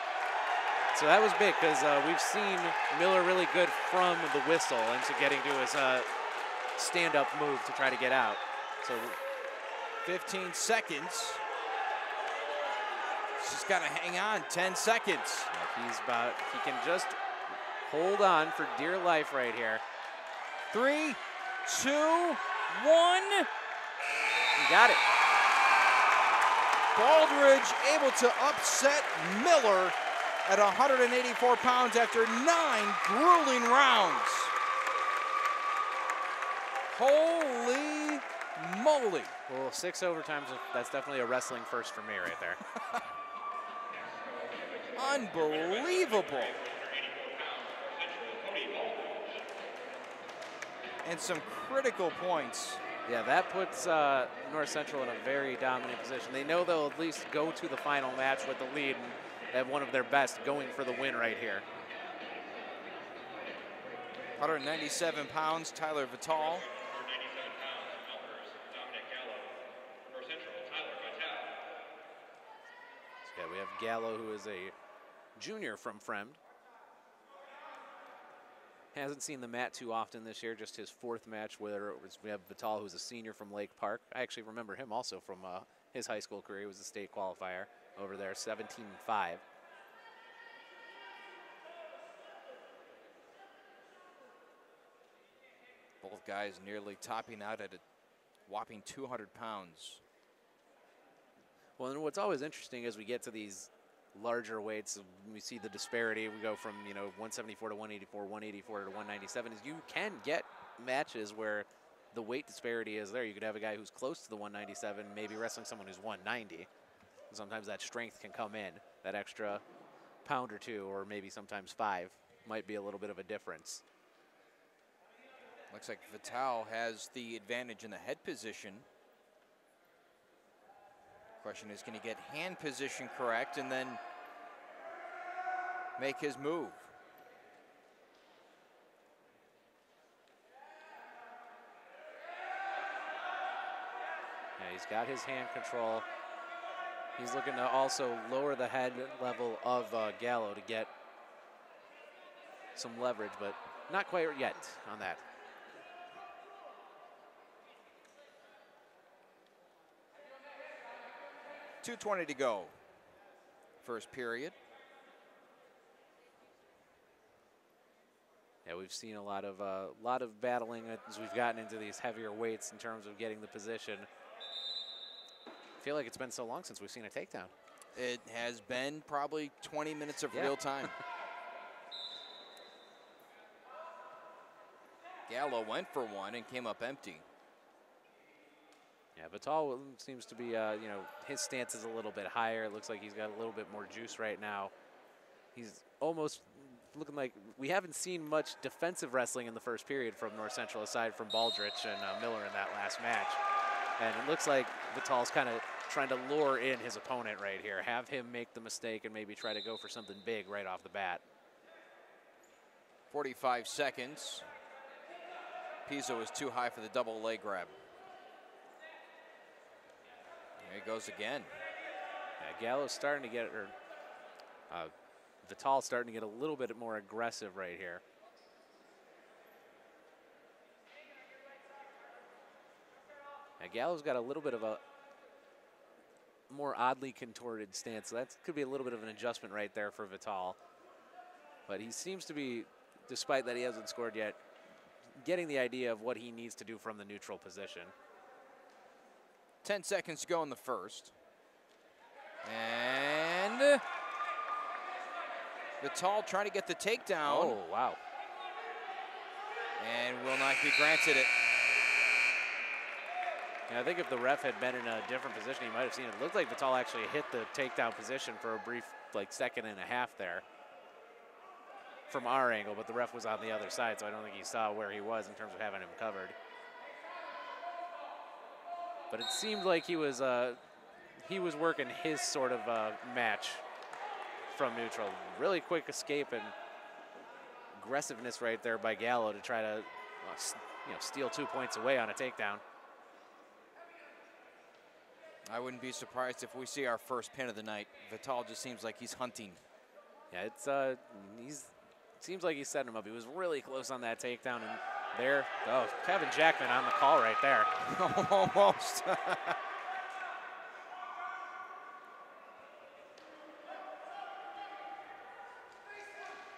So that was big because we've seen Miller really good from the whistle into getting to his stand-up move to try to get out. So 15 seconds. Just got to hang on. 10 seconds. He can just hold on for dear life right here. 3, 2, 1. You got it. Baldridge able to upset Miller at 184 pounds after 9 grueling rounds. Holy moly. Well, 6 overtimes, that's definitely a wrestling first for me right there. Unbelievable. And some critical points. Yeah, that puts North Central in a very dominant position. They know they'll at least go to the final match with the lead and have one of their best going for the win right here. 197 pounds, Tyler Vital. Yeah, we have Gallo, who is a junior from Fremd. Hasn't seen the mat too often this year, just his 4th match where we have Vital, who's a senior from Lake Park. I actually remember him also from his high school career. He was a state qualifier over there, 17-5. Both guys nearly topping out at a whopping 200 pounds. Well, and what's always interesting as we get to these larger weights, we see the disparity. We go from 174 to 184, 184 to 197. Is you can get matches where the weight disparity is there. You could have a guy who's close to the 197, maybe wrestling someone who's 190. Sometimes that strength can come in. That extra pound or 2, or maybe sometimes 5, might be a little bit of a difference. Looks like Vital has the advantage in the head position. Question is, can he get hand position correct and then make his move? Yeah, he's got his hand control. He's looking to also lower the head level of Gallo to get some leverage, but not quite yet on that. .220 to go. First period. Yeah, we've seen a lot of battling as we've gotten into these heavier weights in terms of getting the position. I feel like it's been so long since we've seen a takedown. It has been probably 20 minutes of real time. Gallo went for one and came up empty. Yeah, Vital seems to be, his stance is a little bit higher. It looks like he's got a little bit more juice right now. He's almost looking like we haven't seen much defensive wrestling in the first period from North Central, aside from Baldridge and Miller in that last match. And it looks like Vital's kind of trying to lure in his opponent right here, have him make the mistake and maybe try to go for something big right off the bat. 45 seconds. Pizzo is too high for the double leg grab. There he goes again. Yeah, Gallo's starting to get, Vital's starting to get a little bit more aggressive right here. Yeah, Gallo's got a little bit of a more oddly contorted stance, so that could be a little bit of an adjustment right there for Vital. But he seems to be, despite that he hasn't scored yet, getting the idea of what he needs to do from the neutral position. 10 seconds to go in the first. And Vital trying to get the takedown. Oh, wow. And will not be granted it. Yeah, I think if the ref had been in a different position, he might have seen it. It looked like Vital actually hit the takedown position for a brief, second and a half there from our angle, but the ref was on the other side, so I don't think he saw where he was in terms of having him covered. But it seemed like he was working his sort of match from neutral. Really quick escape and aggressiveness right there by Gallo to try to steal 2 points away on a takedown. I wouldn't be surprised if we see our first pin of the night. Vital just seems like he's hunting. Yeah, it's seems like he's setting him up. He was really close on that takedown, and there, Kevin Jackman on the call right there. Almost.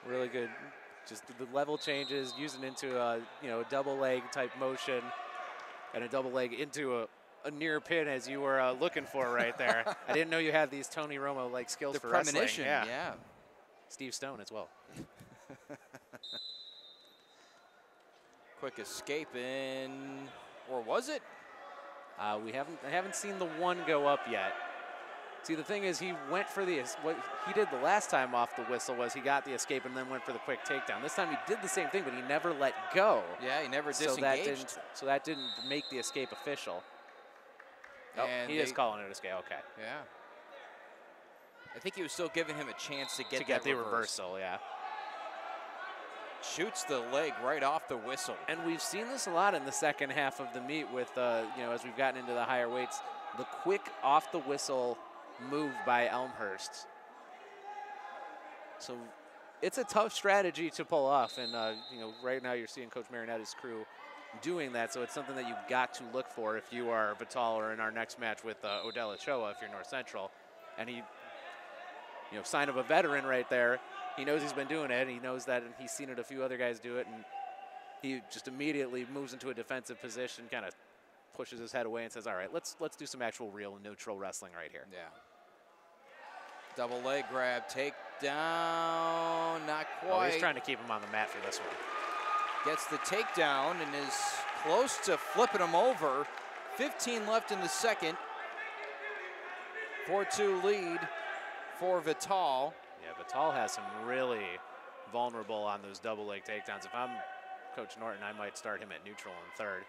Really good just the level changes, using into a a double leg type motion, and a double leg into a near pin as you were looking for right there. I didn't know you had these Tony Romo like skills the for wrestling. premonition. Yeah. Steve Stone as well. Quick escape in, or was it? I haven't seen the one go up yet. See, the thing is, he went for what he did the last time off the whistle was he got the escape and then went for the quick takedown. This time he did the same thing, but he never let go. Yeah, he never disengaged. So that didn't make the escape official. Oh, he is calling it escape. Okay. Yeah. I think he was still giving him a chance to get the reversal. Yeah. Shoots the leg right off the whistle. And we've seen this a lot in the second half of the meet with, as we've gotten into the higher weights, the quick off the whistle move by Elmhurst. So it's a tough strategy to pull off. And, right now you're seeing Coach Marinetti's crew doing that. So it's something that you've got to look for if you are Vital or in our next match with Odell Ochoa if you're North Central. And he, sign of a veteran right there. He knows he's been doing it. He knows that, and he's seen it a few other guys do it, and he just immediately moves into a defensive position, kind of pushes his head away and says, all right, let's do some actual real neutral wrestling right here. Yeah. Double leg grab, take down, not quite. Oh, he's trying to keep him on the mat for this one. Gets the takedown and is close to flipping him over. 15 left in the second. 4-2 lead for Vital. Yeah, Vital has some really vulnerable on those double leg takedowns. If I'm Coach Norton, I might start him at neutral in third.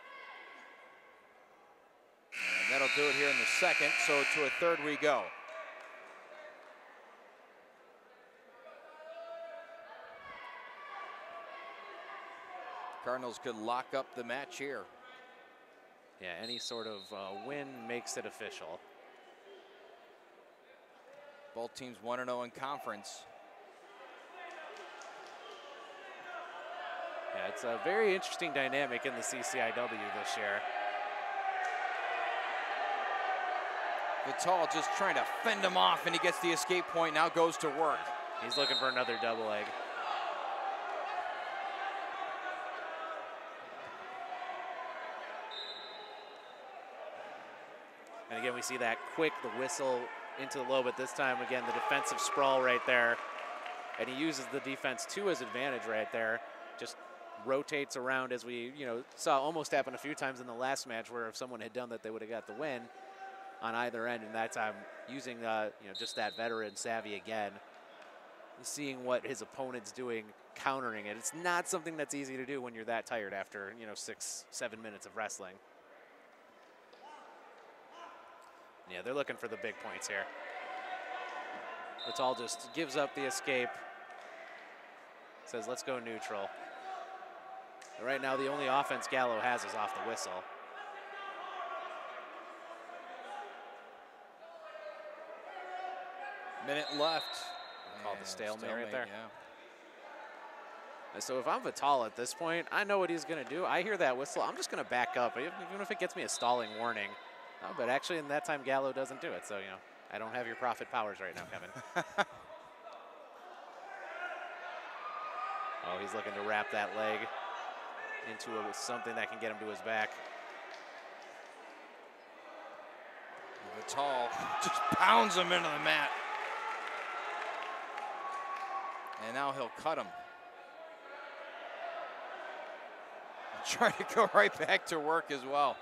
And that'll do it here in the second, so to a third we go. Cardinals could lock up the match here. Yeah, any sort of win makes it official. Both teams 1-0 in conference. Yeah, it's a very interesting dynamic in the CCIW this year. Vital just trying to fend him off, and he gets the escape point, now goes to work. He's looking for another double leg. And again, we see that quick, the whistle into the low, but this time, again, the defensive sprawl right there. And he uses the defense to his advantage right there. Just rotates around as we, saw almost happen a few times in the last match where if someone had done that, they would have got the win on either end. And that time, using, just that veteran savvy again, seeing what his opponent's doing, countering it. It's not something that's easy to do when you're that tired after, 6-7 minutes of wrestling. Yeah, they're looking for the big points here. Vital just gives up the escape. Says, let's go neutral. And right now, the only offense Gallo has is off the whistle. Minute left. Called the stalemate right there. Yeah. So if I'm Vital at this point, I know what he's going to do. I hear that whistle. I'm just going to back up, even if it gets me a stalling warning. Oh, but actually, in that time, Gallo doesn't do it. So, I don't have your prophet powers right now, Kevin. Oh, he's looking to wrap that leg into something that can get him to his back. Vital just pounds him into the mat. And now he'll cut him. Trying to go right back to work as well.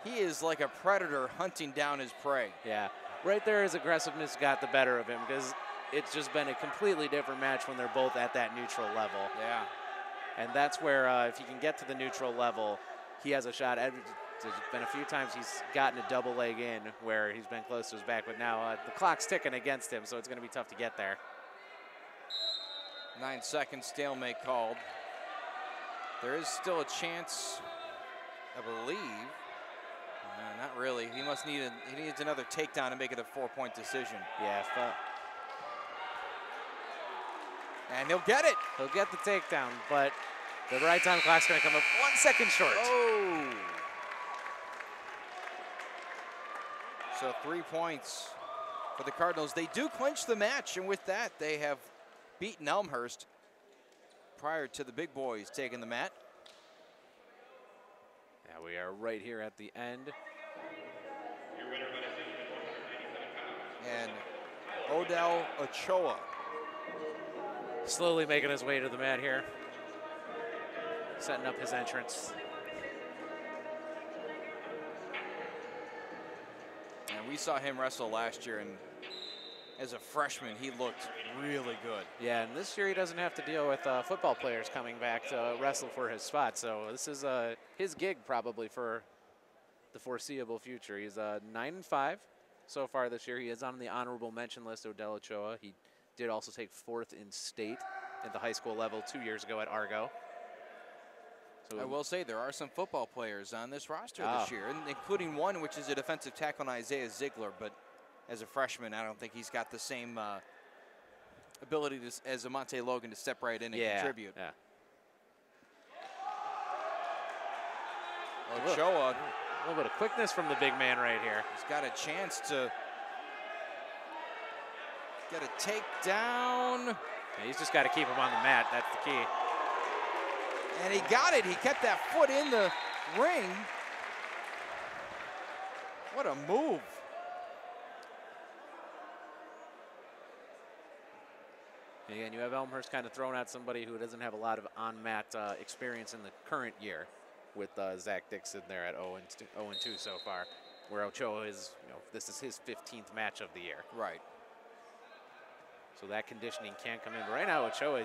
He is like a predator hunting down his prey. Yeah, right there his aggressiveness got the better of him because it's just been a completely different match when they're both at that neutral level. Yeah. And that's where if he can get to the neutral level, he has a shot. There's been a few times he's gotten a double leg in where he's been close to his back, but now the clock's ticking against him, so it's going to be tough to get there. 9 seconds stalemate called. There is still a chance, I believe. Not really. He needs another takedown to make it a 4-point decision. Yeah. And he'll get it. He'll get the takedown, but the right time clock's going to come up 1 second short. Oh. So 3 points for the Cardinals. They do clinch the match, and with that, they have beaten Elmhurst prior to the big boys taking the mat. Yeah, we are right here at the end. And Odell Ochoa slowly making his way to the mat here, setting up his entrance. And we saw him wrestle last year, and as a freshman, he looked really good. Yeah, and this year he doesn't have to deal with football players coming back to wrestle for his spot. So this is his gig probably for the foreseeable future. He's 9-5 so far this year. He is on the honorable mention list, Odell Ochoa. He did also take 4th in state at the high school level 2 years ago at Argo. So I will say there are some football players on this roster this year, including one which is a defensive tackle on Isaiah Ziegler, but as a freshman, I don't think he's got the same ability as Amonte Logan to step right in and contribute. Yeah. Ochoa, a little bit of quickness from the big man right here. He's got a chance to get a takedown. Yeah, he's just got to keep him on the mat. That's the key. And he got it. He kept that foot in the ring. What a move. Again, you have Elmhurst kind of thrown out somebody who doesn't have a lot of on-mat experience in the current year, with Zach Dixon there at 0-2 so far, where Ochoa is, this is his 15th match of the year. Right. So that conditioning can come in. But right now, Ochoa,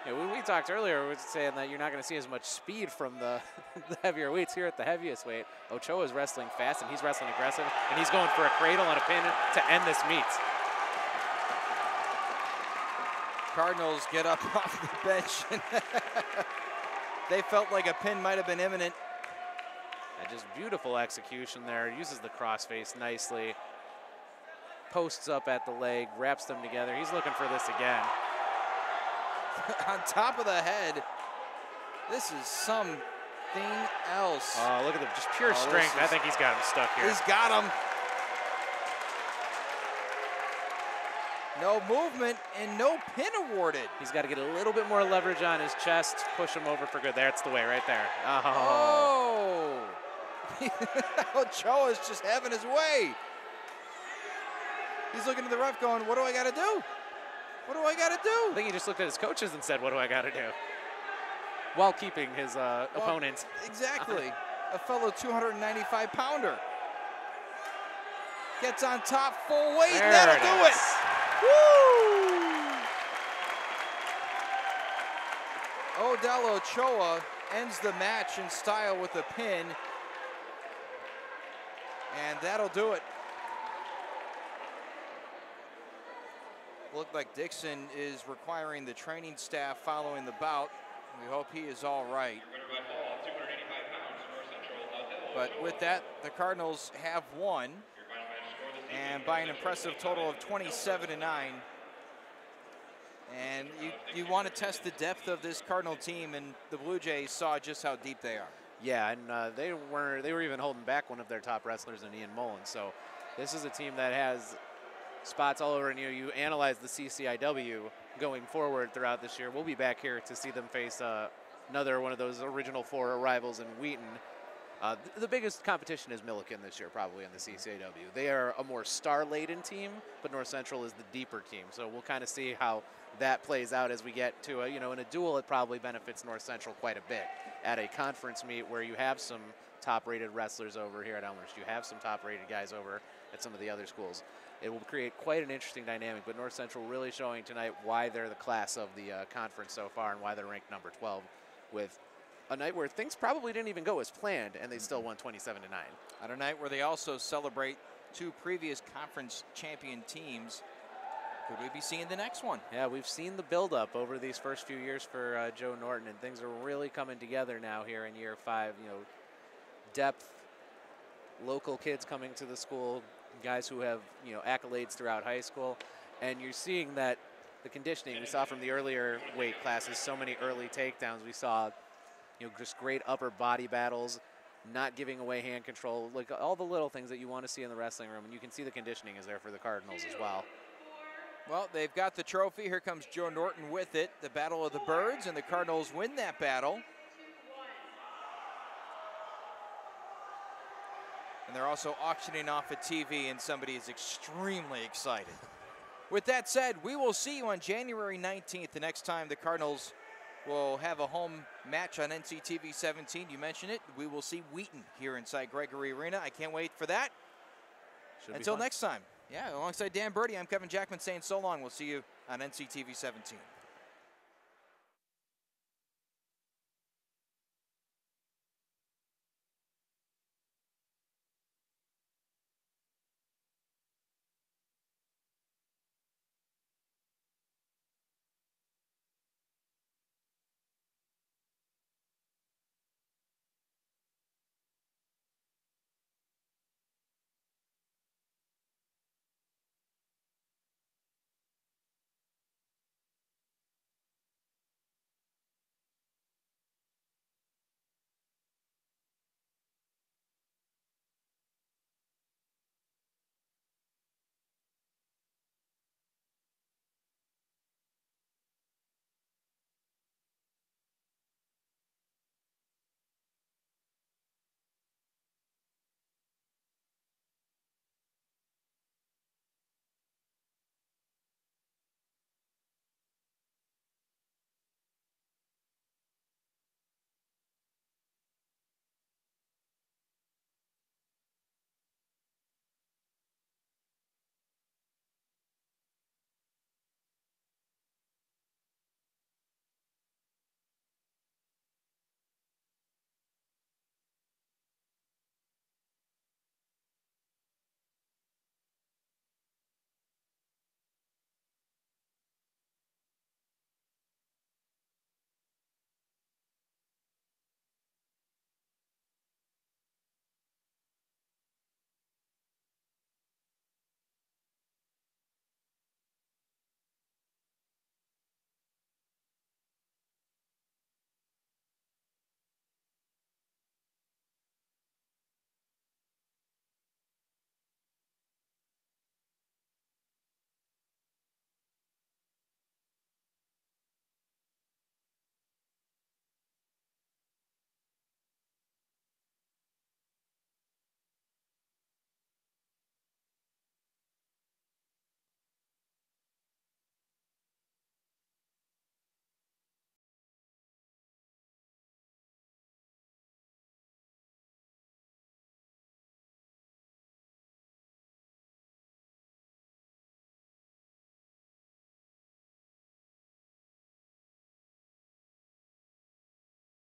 we talked earlier, we were saying that you're not going to see as much speed from the, the heavier weights here at the heaviest weight. Ochoa is wrestling fast, and he's wrestling aggressive, and he's going for a cradle and a pin to end this meet. Cardinals get up off the bench. They felt like a pin might have been imminent. And just beautiful execution there. Uses the crossface nicely. Posts up at the leg, wraps them together. He's looking for this again. On top of the head. This is something else. Oh, look at the just pure strength. I think he's got him stuck here. He's got him. No movement and no pin awarded. He's got to get a little bit more leverage on his chest, push him over for good. That's the way right there. Oh. Ochoa's just having his way. He's looking at the ref going, what do I got to do? What do I got to do? I think he just looked at his coaches and said, what do I got to do? While keeping his opponent. Exactly. A fellow 295-pounder. Gets on top, full weight, and that'll do it. Woo! Odell Ochoa ends the match in style with a pin. And that'll do it. Looked like Dixon is requiring the training staff following the bout. We hope he is all right. But with that, the Cardinals have won. And by an impressive total of 27-9. And you want to test the depth of this Cardinal team, and the Blue Jays saw just how deep they are. Yeah, and they were even holding back one of their top wrestlers in Ian Mullins. So this is a team that has spots all over, and you analyze the CCIW going forward throughout this year. We'll be back here to see them face another one of those original 4 arrivals in Wheaton. The biggest competition is Milliken this year, probably in the CCAW. They are a more star-laden team, but North Central is the deeper team. So we'll kind of see how that plays out as we get to in a duel. It probably benefits North Central quite a bit. At a conference meet where you have some top-rated wrestlers over here at Elmhurst, you have some top-rated guys over at some of the other schools. It will create quite an interesting dynamic. But North Central really showing tonight why they're the class of the conference so far and why they're ranked number 12 with a night where things probably didn't even go as planned, and they still won 27-9. On a night where they also celebrate 2 previous conference champion teams. Could we be seeing the next one? Yeah, we've seen the buildup over these first few years for Joe Norton, and things are really coming together now here in year 5. Depth, local kids coming to the school, guys who have accolades throughout high school, and you're seeing that the conditioning we saw from the earlier weight classes, so many early takedowns. We saw just great upper body battles, not giving away hand control, like all the little things that you want to see in the wrestling room. And you can see the conditioning is there for the Cardinals as well. Well, they've got the trophy. Here comes Joe Norton with it. The Battle of the Birds, and the Cardinals win that battle. And they're also auctioning off a TV, and somebody is extremely excited. With that said, we will see you on January 19th, the next time the Cardinals will have a home match on NCTV 17. You mentioned it. We will see Wheaton here inside Gregory Arena. I can't wait for that. Until next time. Yeah, alongside Dan Birdie, I'm Kevin Jackman saying so long. We'll see you on NCTV 17.